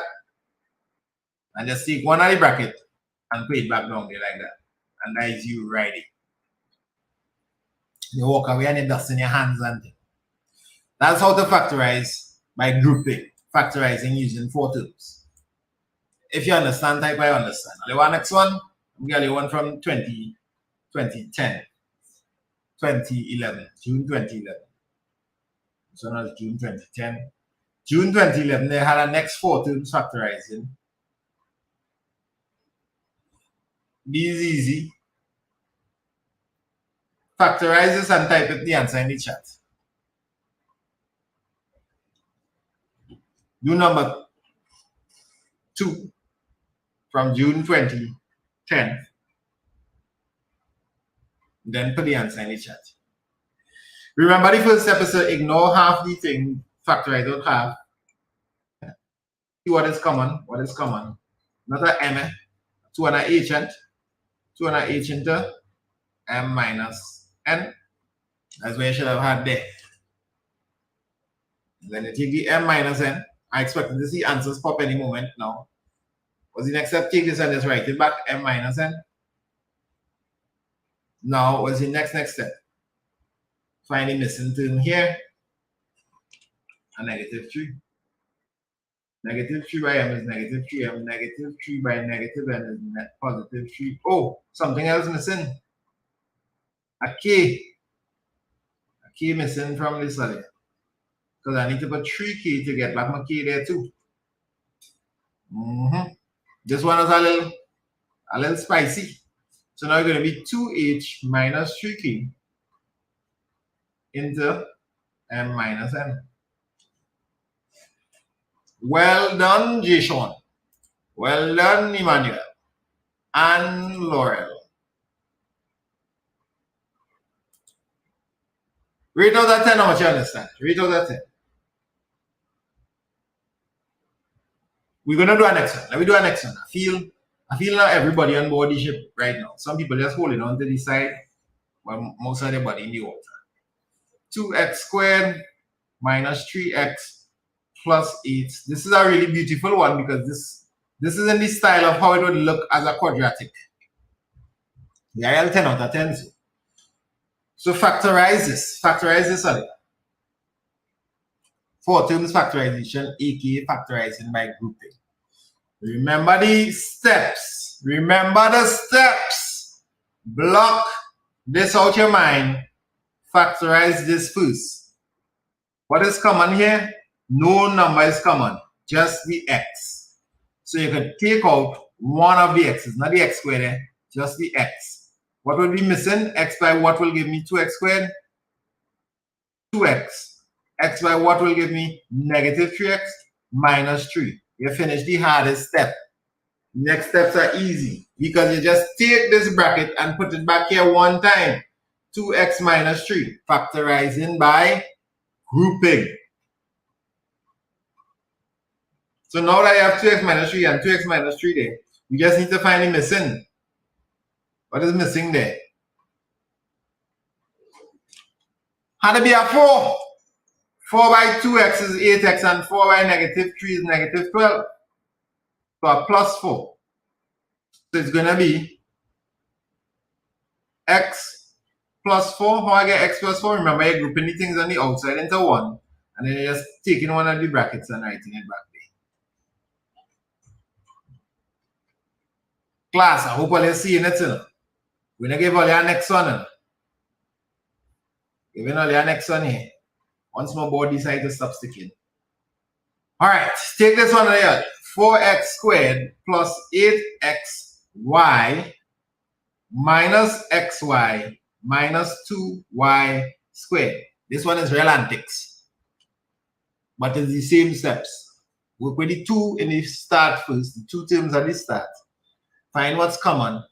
And just take one of the bracket and put it back down there like that. And that is you writing. You walk away and you dust in your hands and things. That's how to factorize by grouping, factorizing using 4 terms. If you understand, type I understand. The one next one, I'm getting one from 2010, 2011, June 2011. So now it's June 2010. June 2011, they had a next 4 terms factorizing. This is easy. Factorize this and type it the answer in the chat. Do number 2 from June 2010. Then put the answer in the chat. Remember the first episode, ignore half the thing, factorize out half. See what is common, what is common. Not a M, 2 and a H and 2 and a H into M minus N. That's what you should have had there. Then you take the M minus N. I expect to see answers pop any moment now. What's the next step? Take this and just write it back, M minus N. Now, what's the next step? Find the missing term here. A negative 3. Negative 3 by M is negative 3M. Negative 3 by negative N is net positive 3. Oh, something else missing. A K. A K missing from this area. Because I need to put 3K to get back my K there too. This one is a little spicy. So now it's going to be 2H minus 3K into M minus N. Well done, Jason. Well done, Emmanuel. And Laurel. Rate out that 10, how much you understand? Rate out that 10. We're going to do our next one. Let me do our next one. I feel now everybody on board the ship right now. Some people just holding on to the side, but most of the body in the water. 2x squared minus 3x plus 8. This is a really beautiful one because this is in the style of how it would look as a quadratic. The IL 10 out of 10. So factorize this. Factorize this on it. 4 terms factorization, aka factorizing by grouping. Remember the steps. Remember the steps. Block this out your mind. Factorize this first. What is common here? No number is common. Just the x. So you can take out one of the x's, not the x squared, just the x. What will be missing? X by what will give me 2x squared? 2x. X by what will give me negative 3x minus 3. You finish the hardest step. Next steps are easy because you just take this bracket and put it back here one time. 2x minus 3. Factorizing by grouping. So now that I have 2x minus 3 and 2x minus 3 there, we just need to find the missing. What is missing there? Had to be a 4. 4 by 2x is 8x and 4 by negative 3 is negative 12. So a plus 4. So it's going to be x plus 4. How I get x plus 4? Remember, you're grouping the things on the outside into 1. And then you're just taking one of the brackets and writing it back there. Class, I hope all you're seeing it. We're going to give all your next one. Giving all your next one here. Once my board decides to stop sticking. Alright, take this one here. 4x squared plus 8xy minus xy minus 2y squared. This one is real antics. But it's the same steps. Work with the 2 in the start first. The 2 terms at the start. Find what's common.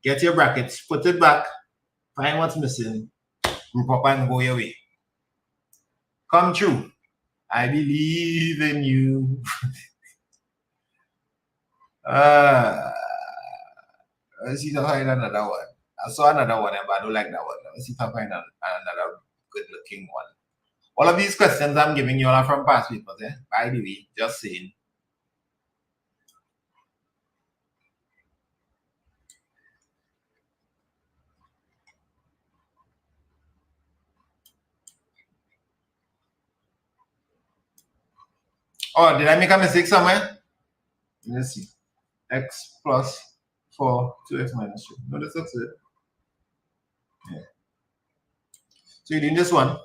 Get your brackets. Put it back. Find what's missing. Group up and go your way. Come true. I believe in you. Let's see if I find another one. I saw another one, but I don't like that one. Let's see if I find another good looking one. All of these questions I'm giving you are from past papers, by the way, just saying. Oh, did I make a mistake somewhere? Let's see. X plus 4 2x minus 2. No, that's it. Yeah. So you're doing this one.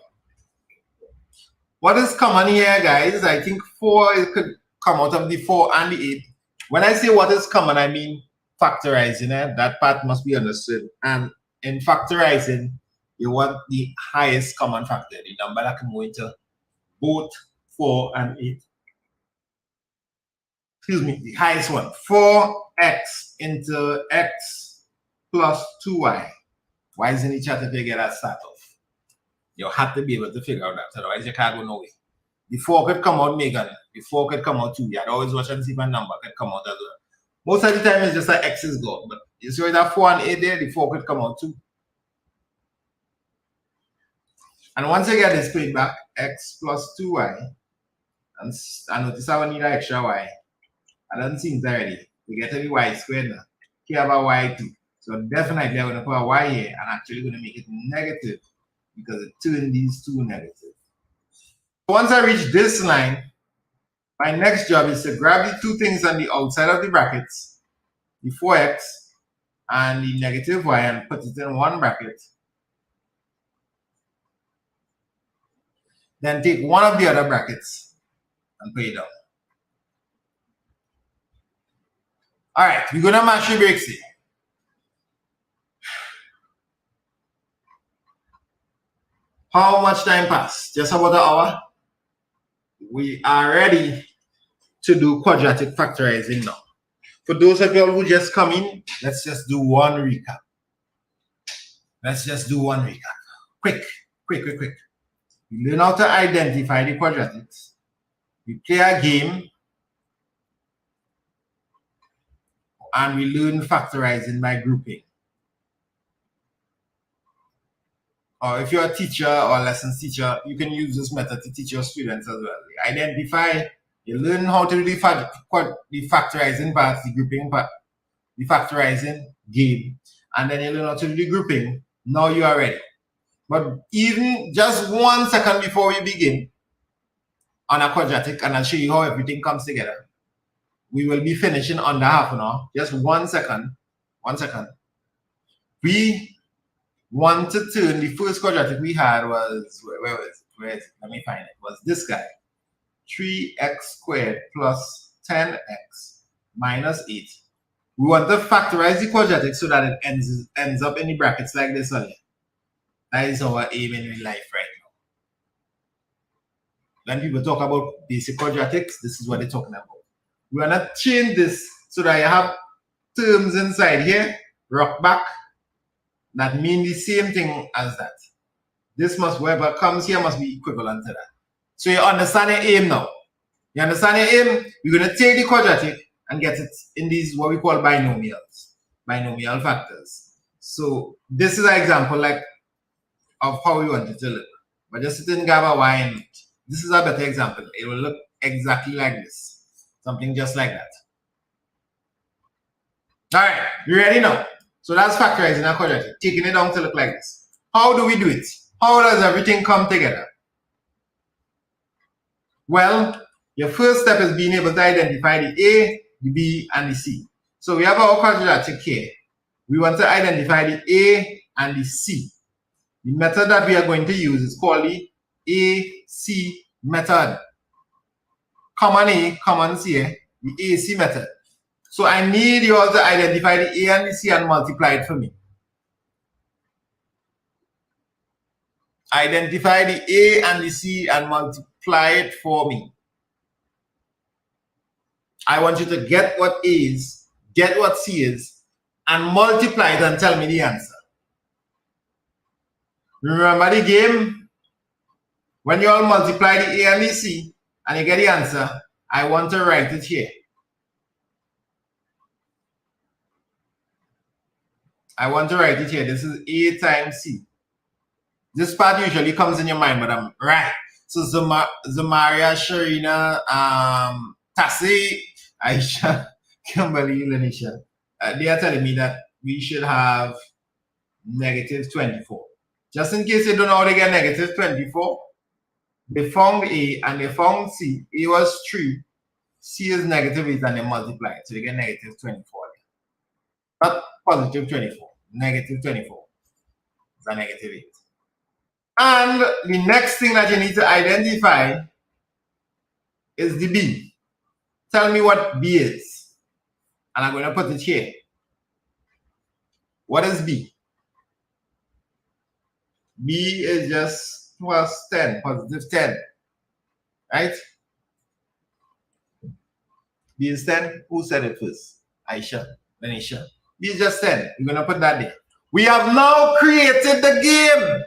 What is common here, guys? I think 4 could come out of the 4 and the 8. When I say what is common, I mean factorizing. That part must be understood. And in factorizing, you want the highest common factor, the number that can go into both 4 and 8. Excuse me, the highest one. 4x into x plus 2y. Why isn't it chat if you get that start off? You have to be able to figure out that, otherwise you can't go nowhere. The 4 could come out Megan, the 4 could come out 2. You had always watch and see if a number could come out as well. Most of the time it's just that x is gone, but you see that 4 and 8 there, the 4 could come out 2. And once you get this played back, x plus 2y, and I notice I will need an extra y. I don't seem already. We get every y squared now. Here have a y too. So definitely I'm going to put a y here and actually going to make it negative because it turned these two negative. Once I reach this line, my next job is to grab the two things on the outside of the brackets, the 4x and the negative y, and put it in one bracket. Then take one of the other brackets and put it down. All right, we're going to mash the brakes here. How much time passed? Just about an hour. We are ready to do quadratic factorizing now. For those of you who just come in, let's just do one recap. Quick. We learn how to identify the quadratics. We play a game. And we learn factorizing by grouping. Or if you're a teacher or a lessons teacher, you can use this method to teach your students as well. Identify, you learn how to do the factorizing part, the grouping part, the factorizing game, and then you learn how to do the grouping. Now you are ready. But even just 1 second before we begin on a quadratic, and I'll show you how everything comes together. We will be finishing under half an hour. Just 1 second. 1 second. We want to turn the first quadratic we had was, where is it? Let me find it. It was this guy. 3x squared plus 10x minus 8. We want to factorize the quadratic so that it ends up in the brackets like this one. That is our aim in real life right now. When people talk about basic quadratics, this is what they're talking about. We want to change this so that you have terms inside here, rock back, that mean the same thing as that. This must, whatever comes here must be equivalent to that. So you understand your aim now. You understand your aim? You're going to take the quadratic and get it in these what we call binomials, binomial factors. So this is an example like of how we want it to look. But just sit in GABA y and this is a better example. It will look exactly like this. Something just like that. All right, you ready now? So that's factorizing a quadratic, taking it down to look like this. How do we do it? How does everything come together? Well, your first step is being able to identify the A, the B, and the C. So we have our quadratic here. We want to identify the A and the C. The method that we are going to use is called the AC method. Common A, common C, the AC method. So I need you all to identify the A and the C and multiply it for me. Identify the A and the C and multiply it for me. I want you to get what A is, get what C is, and multiply it and tell me the answer. Remember the game? When you all multiply the A and the C and you get the answer, I want to write it here. I want to write it here. This is A times C. This part usually comes in your mind, but I'm right. So Zamaria, Sharina, Tassi, Aisha, Kimberly, Lanisha, they are telling me that we should have negative 24. Just in case you don't know how to get negative 24, They found A and they found C. A was 3, C is -8, and they multiply it. So they get -24. Not +24, -24. It's a -8. And the next thing that you need to identify is the B. Tell me what B is. And I'm going to put it here. What is B? B is just +10, +10. Right? B is 10. Who said it first? Aisha. Lanisha. B is just 10. We're going to put that there. We have now created the game.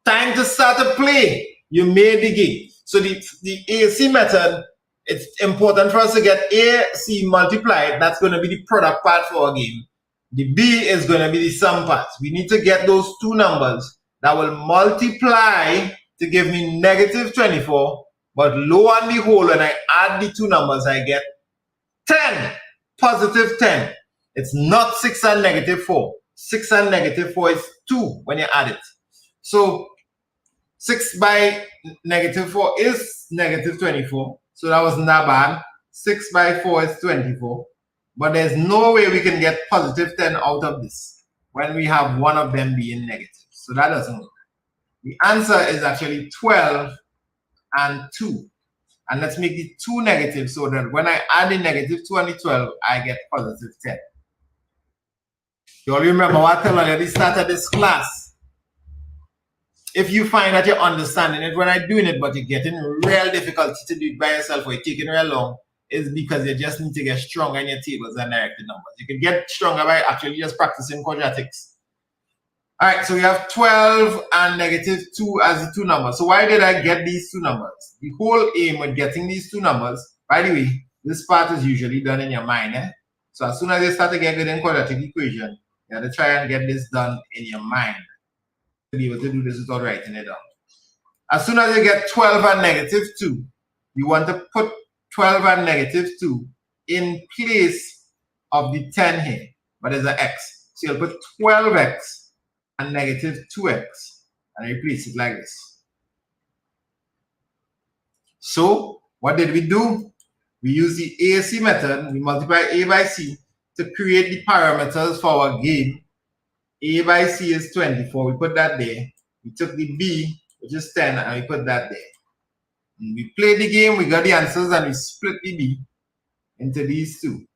Time to start to play. You made the game. So the AC method, it's important for us to get AC multiplied. That's going to be the product part for our game. The B is going to be the sum part. We need to get those two numbers that will multiply to give me -24. But lo and behold, when I add the two numbers, I get 10, +10. It's not 6 and -4. 6 and -4 is 2 when you add it. So 6 by -4 is -24. So that wasn't that bad. 6 by 4 is 24. But there's no way we can get +10 out of this when we have one of them being negative. So that doesn't work. The answer is actually 12 and 2. And let's make the 2 negative so that when I add the -2 and the 12, I get +10. You all remember what I told you at the start of this class? If you find that you're understanding it when I'm doing it, but you're getting real difficulty to do it by yourself or you're taking real long, is because you just need to get stronger in your tables and directed numbers. You can get stronger by actually just practicing quadratics. All right, so we have 12 and -2 as the two numbers. So why did I get these two numbers? The whole aim with getting these two numbers, by the way, this part is usually done in your mind. So as soon as you start to get good in quadratic equation, you have to try and get this done in your mind to be able to do this without writing it down. As soon as you get 12 and -2, you want to put 12 and -2 in place of the 10 here, but there's an x. So you'll put 12x and -2x and replace it like this. So what did we do? We use the AC method. We multiply A by C to create the parameters for our game. A by C is 24. We put that there. We took the B, which is 10, and we put that there. And we played the game. We got the answers, and we split the B into these two.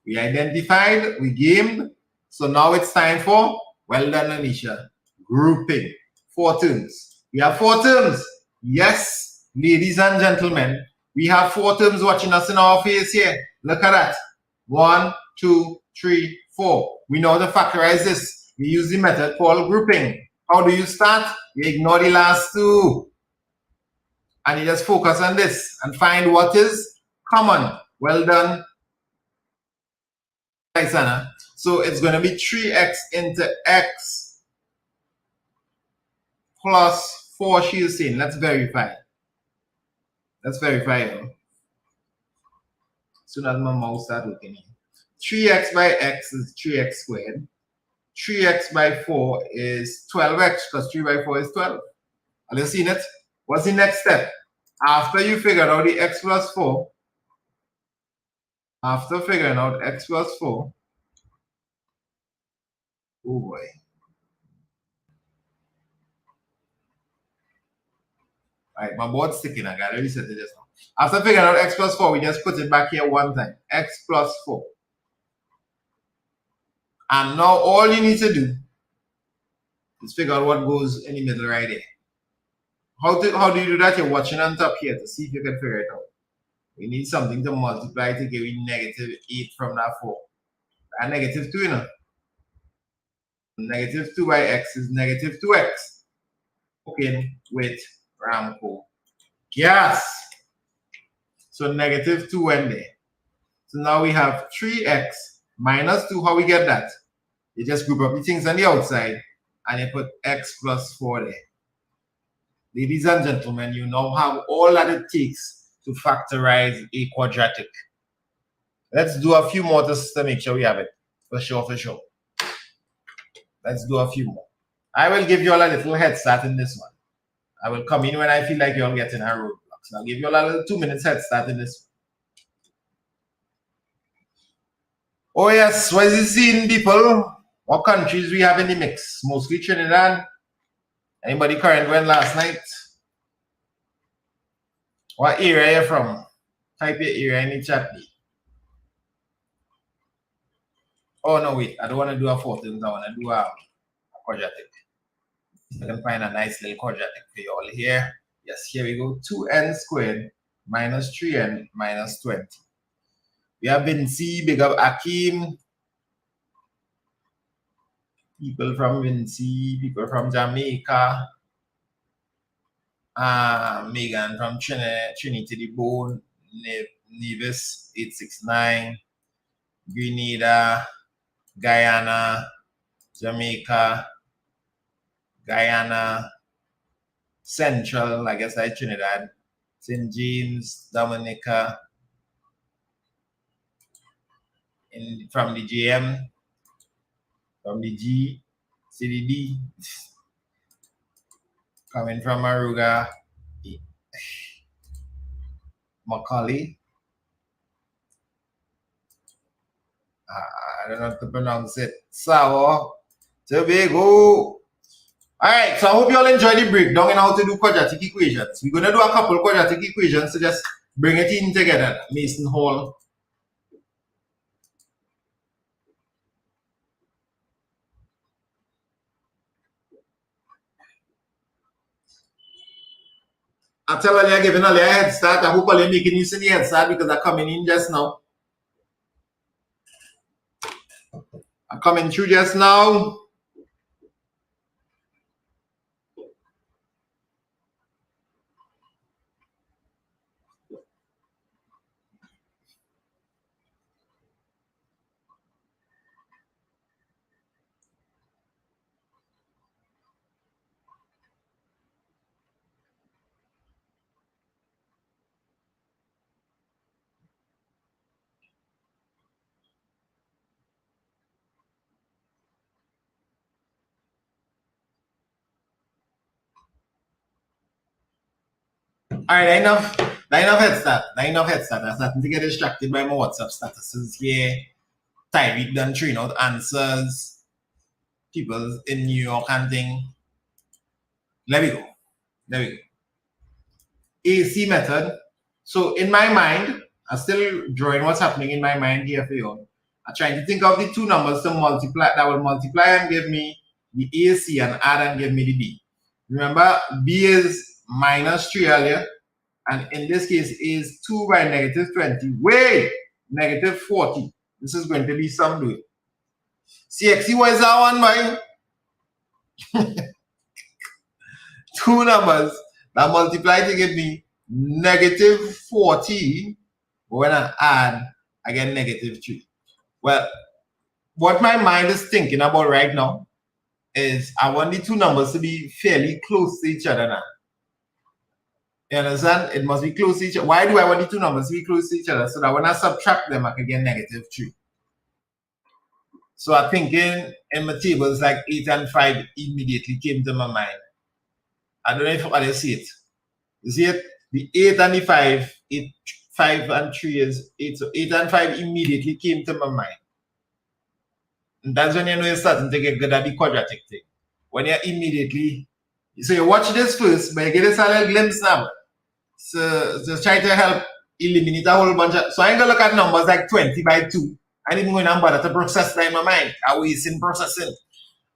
We identified, we gamed. So now it's time for, well done, Anisha, grouping. 4 terms. We have 4 terms. Yes, ladies and gentlemen, we have 4 terms watching us in our face here. Look at that. 1, 2, 3, 4. We know how to factorize this. We use the method called grouping. How do you start? You ignore the last 2. And you just focus on this and find what is common. Well done. So it's going to be 3x into x plus 4, she is saying. Let's verify. Let's verify it. As soon as my mouse starts working here. 3x by x is 3x squared. 3x by 4 is 12x because 3 by 4 is 12. Have you seen it? What's the next step? After you figure out the x plus 4, after figuring out x plus 4, oh boy. All right, my board's sticking. I gotta reset it just now. After figuring out x plus 4, we just put it back here one time. X plus 4. And now all you need to do is figure out what goes in the middle right there. How do you do that? You're watching on top here to see if you can figure it out. We need something to multiply to give you -8 from that 4. And -2, you know. -2 by x is -2x. Okay, with Ramco. Yes. So -2 went there. So now we have 3x minus 2. How we get that? You just group up the things on the outside and you put x plus 4 there. Ladies and gentlemen, you now have all that it takes to factorize a quadratic. Let's do a few more to make sure we have it. For sure, for sure. Let's do a few more. I will give you all a little head start in this one. I will come in when I feel like you're getting a roadblocks. I'll give you all a little 2 minutes head start in this one. Oh yes, what is it seeing, people? What countries we have in the mix? Mostly Trinidad. Anybody current went last night? What area you from? Type your area in the chat. Oh no, wait, I don't want to do a 14th, I want to do a quadratic. I can find a nice little quadratic for you all here. Yes, here we go. 2n squared minus 3n minus 20. We have Vinci, big up Akim. People from Vinci, people from Jamaica. Megan from Trinity the Bone, Nevis 869, Grenada, Guyana, Jamaica, Guyana, Central, I guess like Trinidad, St. James, Dominica, from the GM, from the G, CDD, coming from Aruga, Macaulay. I don't know how to pronounce it. Sao, Tobago. Alright, so I hope you all enjoy the breakdown in how to do quadratic equations. We're going to do a couple quadratic equations to just bring it in together. Mason Hall. I tell you, giving a head start. I hope you're making use of the head start because I'm coming in just now. I'm coming through just now. Alright, enough head start. Enough head start. I'm starting to get distracted by my WhatsApp statuses here. Tyreek done throwing out answers. People in New York and thing. There we go. AC method. So in my mind, I'm still drawing what's happening in my mind here for you. I'm trying to think of the two numbers to multiply that will multiply and give me the AC and add and give me the B. Remember, B is minus 3 earlier, and in this case is 2 by negative 20. Wait, negative 40. This is going to be some do it. CXC, what is that one, by? Two numbers that multiply to give me negative 40. When I add, I get negative 3. Well, what my mind is thinking about right now is I want the two numbers to be fairly close to each other now. You understand? It must be close to each other. Why do I want the two numbers to be close to each other? So that when I subtract them, I can get negative 3. So I'm thinking in my tables like 8 and 5 immediately came to my mind. I don't know if I see it. You see it? The 8 and the 5, 5 and 3 is 8. So 8 and 5 immediately came to my mind. And that's when you know you're starting to get good at the quadratic thing. When you're immediately, so you watch this first, but you get this a little glimpse now. So just try to help eliminate a whole bunch of, so I ain't gonna look at numbers like 20 by 2. I didn't go in and bother to process that in my mind. I was in processing.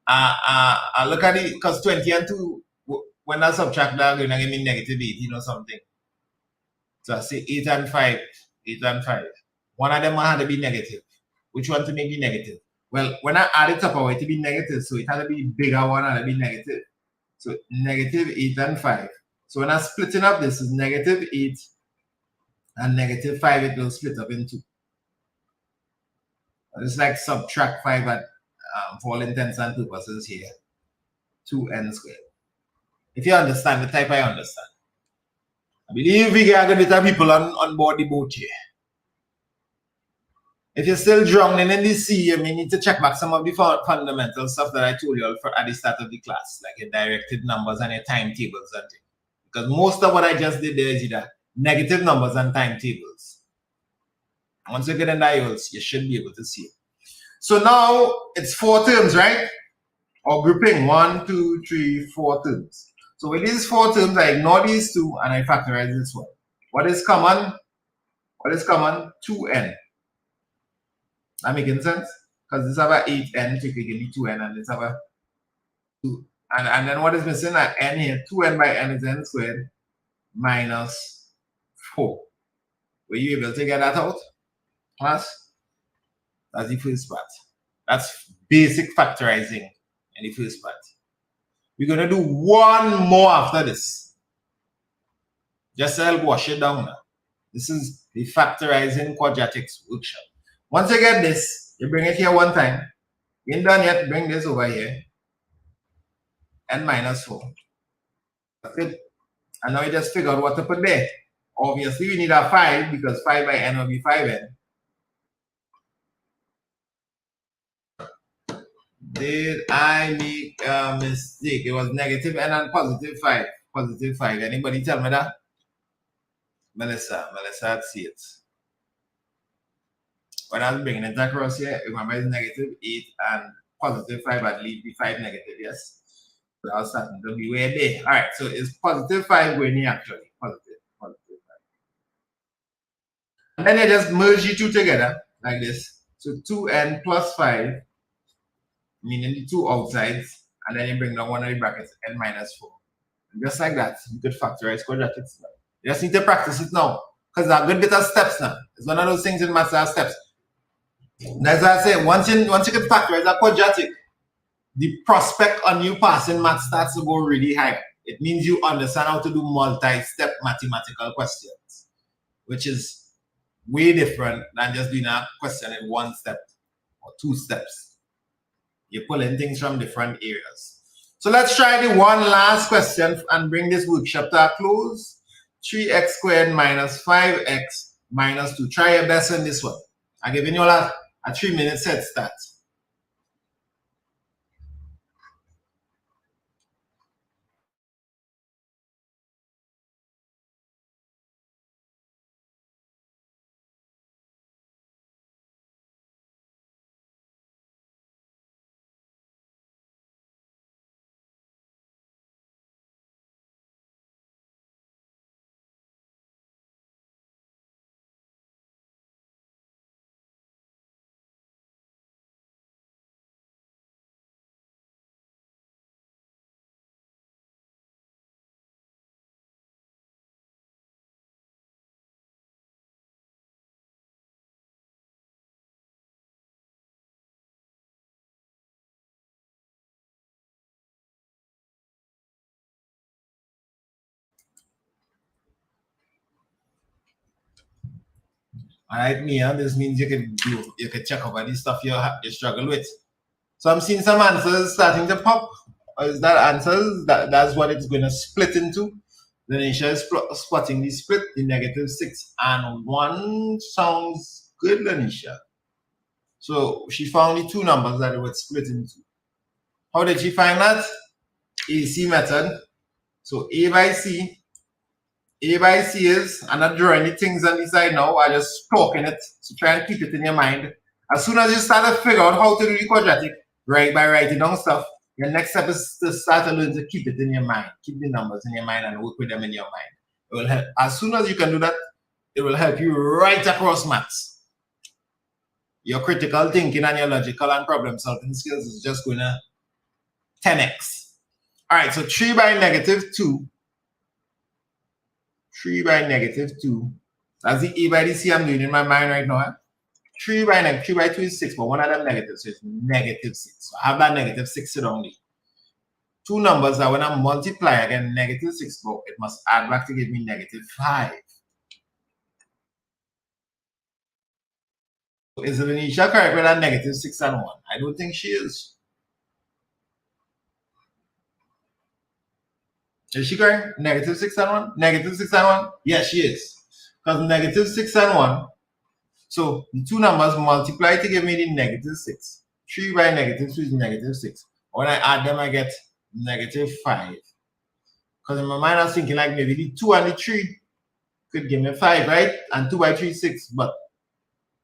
I look at it because 20 and 2, when I subtract that, going to give me negative 18 or something. So I say 8 and 5. 8 and 5. One of them had to be negative. Which one to make it negative? Well, when I add it up, I want it to be negative. So it had to be bigger one and to be negative. So negative 8 and 5. So when I'm splitting up, this is negative 8 and negative 5. It will split up in 2. It's like subtract 5 at for all intents and purposes here. 2n squared. If you understand the type, I understand. I believe we are going to have people on board the boat here. If you're still drowning in the sea, you may need to check back some of the fundamental stuff that I told you at the start of the class, like your directed numbers and your timetables and things. Because most of what I just did there is either negative numbers and timetables. Once you get in that, you should be able to see it. So now it's 4 terms, right? Or grouping 1, 2, 3, 4 terms. So with these 4 terms, I ignore these 2 and I factorize this one. What is common? What is common? 2n. That making sense? Because this have a 8n, so you can give me 2n, and this have a 2. And then what is missing? An n here. 2n by n is n squared minus 4. Were you able to get that out? Class? That's the first part. That's basic factorizing in the first part. We're going to do one more after this. Just so I'll wash it down now. This is the factorizing quadratics workshop. Once you get this, you bring it here one time. You ain't done yet, bring this over here. N minus 4. That's it. And now you just figure out what to put there. Obviously, we need a 5 because 5 by n will be 5n. Did I make a mistake? It was negative n and positive 5. Positive 5. Anybody tell me that? Melissa, I'd see it. When I was bringing it across here, remember it's negative 8 and positive 5, I'd leave the 5 negative, yes? So I was starting to be way there. All right, so it's positive 5 going here actually. Positive 5. And then you just merge the 2 together like this. So 2n plus 5, meaning the 2 outsides, and then you bring down one of the brackets, n minus 4. And just like that, you could factorize quadratics now. You just need to practice it now. Because there are a good bit of steps now. It's one of those things in maths that have steps. And as I say, once you can factorize a quadratic, the prospect on you passing math starts to go really high. It means you understand how to do multi-step mathematical questions, which is way different than just doing a question in 1 step or 2 steps. You're pulling things from different areas. So let's try the one last question and bring this workshop to a close. 3x squared minus 5x minus 2. Try your best on this one. I'm giving you all a 3-minute set start. All right, Mia, this means you could check over the stuff you struggle with. So I'm seeing some answers starting to pop. Is that answers? That's what it's going to split into. Lanisha is spotting the split, the negative 6 and 1 sounds good, Lanisha. So she found the 2 numbers that it would split into. How did she find that? AC method. So A by C is, I'm not drawing the things on the side now, I'm just talking it. So try and keep it in your mind. As soon as you start to figure out how to do the quadratic, right, by writing down stuff, your next step is to start to learn to keep it in your mind. Keep the numbers in your mind and work with them in your mind. It will help. As soon as you can do that, it will help you right across maths. Your critical thinking and your logical and problem solving skills is just going to 10x. All right, so 3 by negative 2. 3 by negative 2. That's the A by the C I'm doing in my mind right now. 3 by 2 is 6, but one of them negative, so it's negative 6. So I have that negative 6 around it. 2 numbers that when I multiply again, negative 6, but it must add back to give me negative 5. So is Lanisha correct with that negative 6 and 1? I don't think she is. Is she correct? Negative 6 and 1? Negative 6 and 1? Yes, she is. Because negative 6 and 1 So the two numbers multiply to give me the -6. 3 by -2 is -6. When I add them, I get -5. Because in my mind, I was thinking like maybe the 2 and the 3 could give me 5, right? And 2 by 3 is 6, but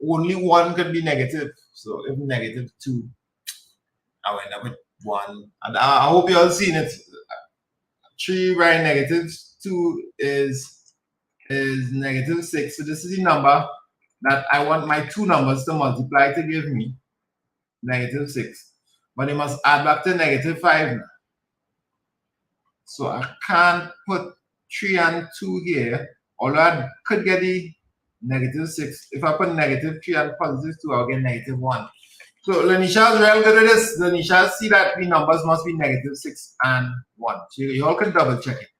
only one could be negative. So if -2, I will end up with 1. And I hope you all seen it. 3 by -2 is -6. So this is the number that I want my two numbers to multiply to give me -6. But they must add back to -5 now. So I can't put 3 and 2 here, although I could get the -6. If I put -3 and +2, I'll get -1. So Lanisha is real good at this. Lanisha see that the numbers must be -6 and 1. So you all can double check it.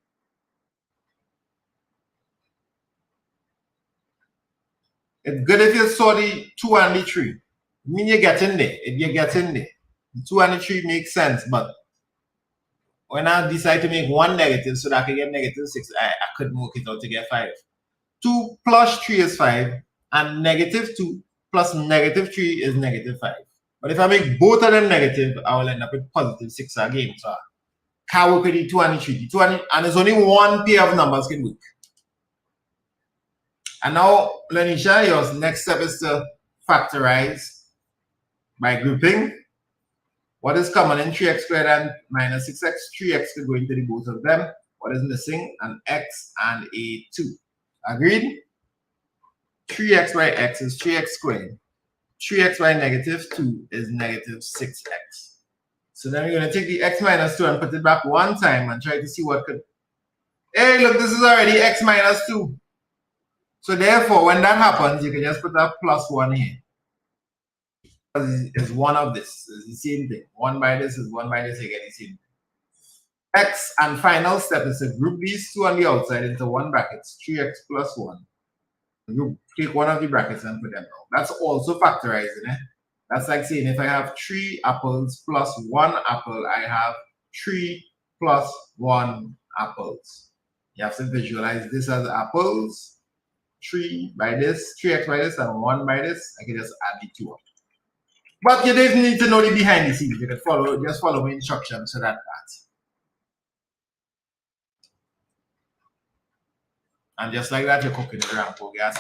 It's good if you saw the 2 and the 3. I mean, you get in there. If you get in there, the 2 and the 3 make sense, but when I decide to make one negative so that I can get -6, I couldn't work it out to get 5. 2 plus 3 is 5, and -2 plus -3 is -5. But if I make both of them negative, I will end up with +6 again. So I can't work with the 2 and the 3. The 2 and there's only one pair of numbers can work. And now, Lanisha, your next step is to factorize by grouping. What is common in 3x squared and -6x? 3x could go into the both of them. What is missing? An x and a 2. Agreed? 3x by x is 3x squared. 3x by -2 is -6x. So then we're going to take the x minus 2 and put it back one time and try to see what could... Hey, look, this is already x minus 2. So therefore, when that happens, you can just put a +1 here. Is one of this. It's the same thing. 1 by this is 1 by this, you get the same thing. X and final step is to group these two on the outside into one bracket, 3x plus 1. You take one of the brackets and put them down. That's also factorizing. That's like saying if I have 3 apples plus 1 apple, I have 3 plus 1 apples. You have to visualize this as apples. 3 by this, 3x by this, and 1 by this. I can just add the 2 up. But you don't need to know the behind the scenes. You can just follow my instructions so that. And just like that, you're cooking the rampo gas.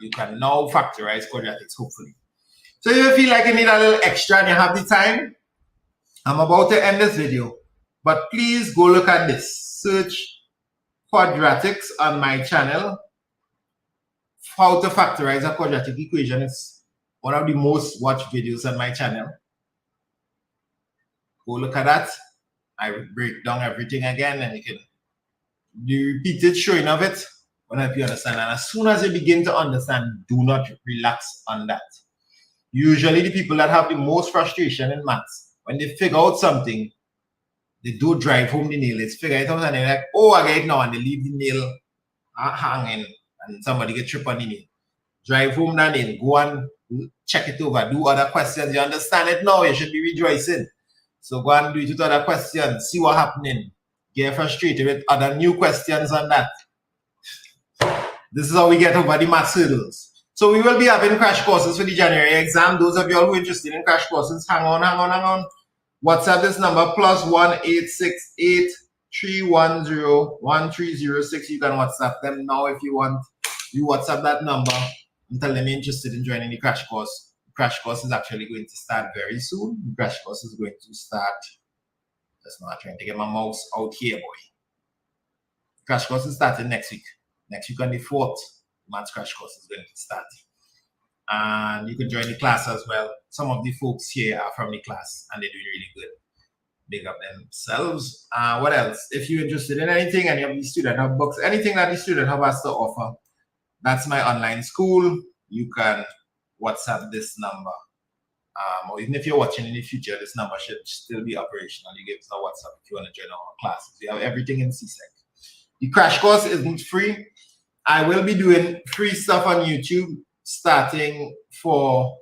You can now factorize quadratics, hopefully. So if you feel like you need a little extra and you have the time, I'm about to end this video. But please go look at this. Search quadratics on my channel. How to factorize a quadratic equation. It's one of the most watched videos on my channel. Go look at that. I break down everything again, and you can the repeated showing of it will help you understand. And as soon as you begin to understand, do not relax on that. Usually the people that have the most frustration in maths, when they figure out something, they do drive home the nail. They figure it out and they're like, oh, I get it now, and they leave the nail hanging and somebody get tripped on the nail. Drive home that nail, go and check it over, do other questions. You understand it now, you should be rejoicing. So go and do it with other questions, see what's happening. Get frustrated with other new questions on that. This is how we get over the maths hurdles. So we will be having crash courses for the January exam. Those of you all who are interested in crash courses, hang on. WhatsApp this number +1 868 310 1306. You can WhatsApp them now if you want. You WhatsApp that number and tell them you're interested in joining the crash course. The crash course is actually going to start very soon. The crash course is going to start. Just not trying to get my mouse out here, boy. Crash course is starting next week. Next week on the 4th, maths crash course is going to start. And you can join the class as well. Some of the folks here are from the class and they're doing really good. Big up themselves. What else? If you're interested in anything, any of the student hub books, anything that the student hub has to offer, that's my online school. You can WhatsApp this number. Or even if you're watching in the future, this number should still be operational. You give us a WhatsApp if you want to join our classes. We have everything in CSEC. The crash course isn't free. I will be doing free stuff on YouTube starting from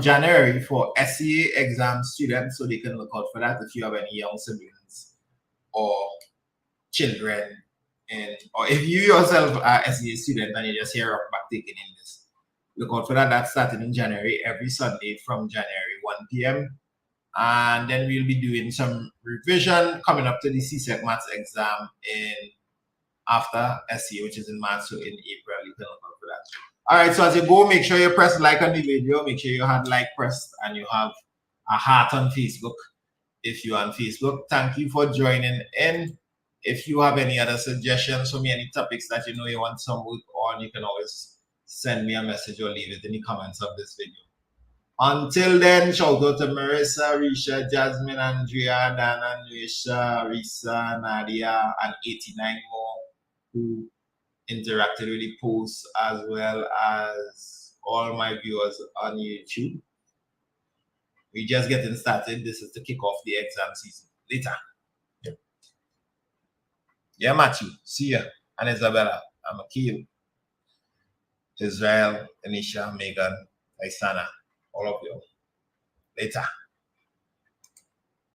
January for SEA exam students, so they can look out for that if you have any young siblings or children or if you yourself are SBA student and you just hear of back taking in this, look out for that. That's starting in January, every Sunday from January 1 p.m. And then we'll be doing some revision coming up to the CSEC Maths exam in after SC, which is in March, so in April, you can look out for that. All right, so as you go, make sure you press like on the video, make sure you have like pressed, and you have a heart on Facebook if you're on Facebook. Thank you for joining in. If you have any other suggestions for me, any topics that you know you want some work on, you can always send me a message or leave it in the comments of this video. Until then, shout out to Marissa, Risha, Jasmine, Andrea, Dana, Nuisha, Risa, Nadia, and 89 more who interacted with the posts, as well as all my viewers on YouTube. We're just getting started. This is to kick off the exam season. Later. Yeah, Matthew. See ya. And Isabella. I'm Akil. Israel, Anisha, Megan, Isana. All of you. Later.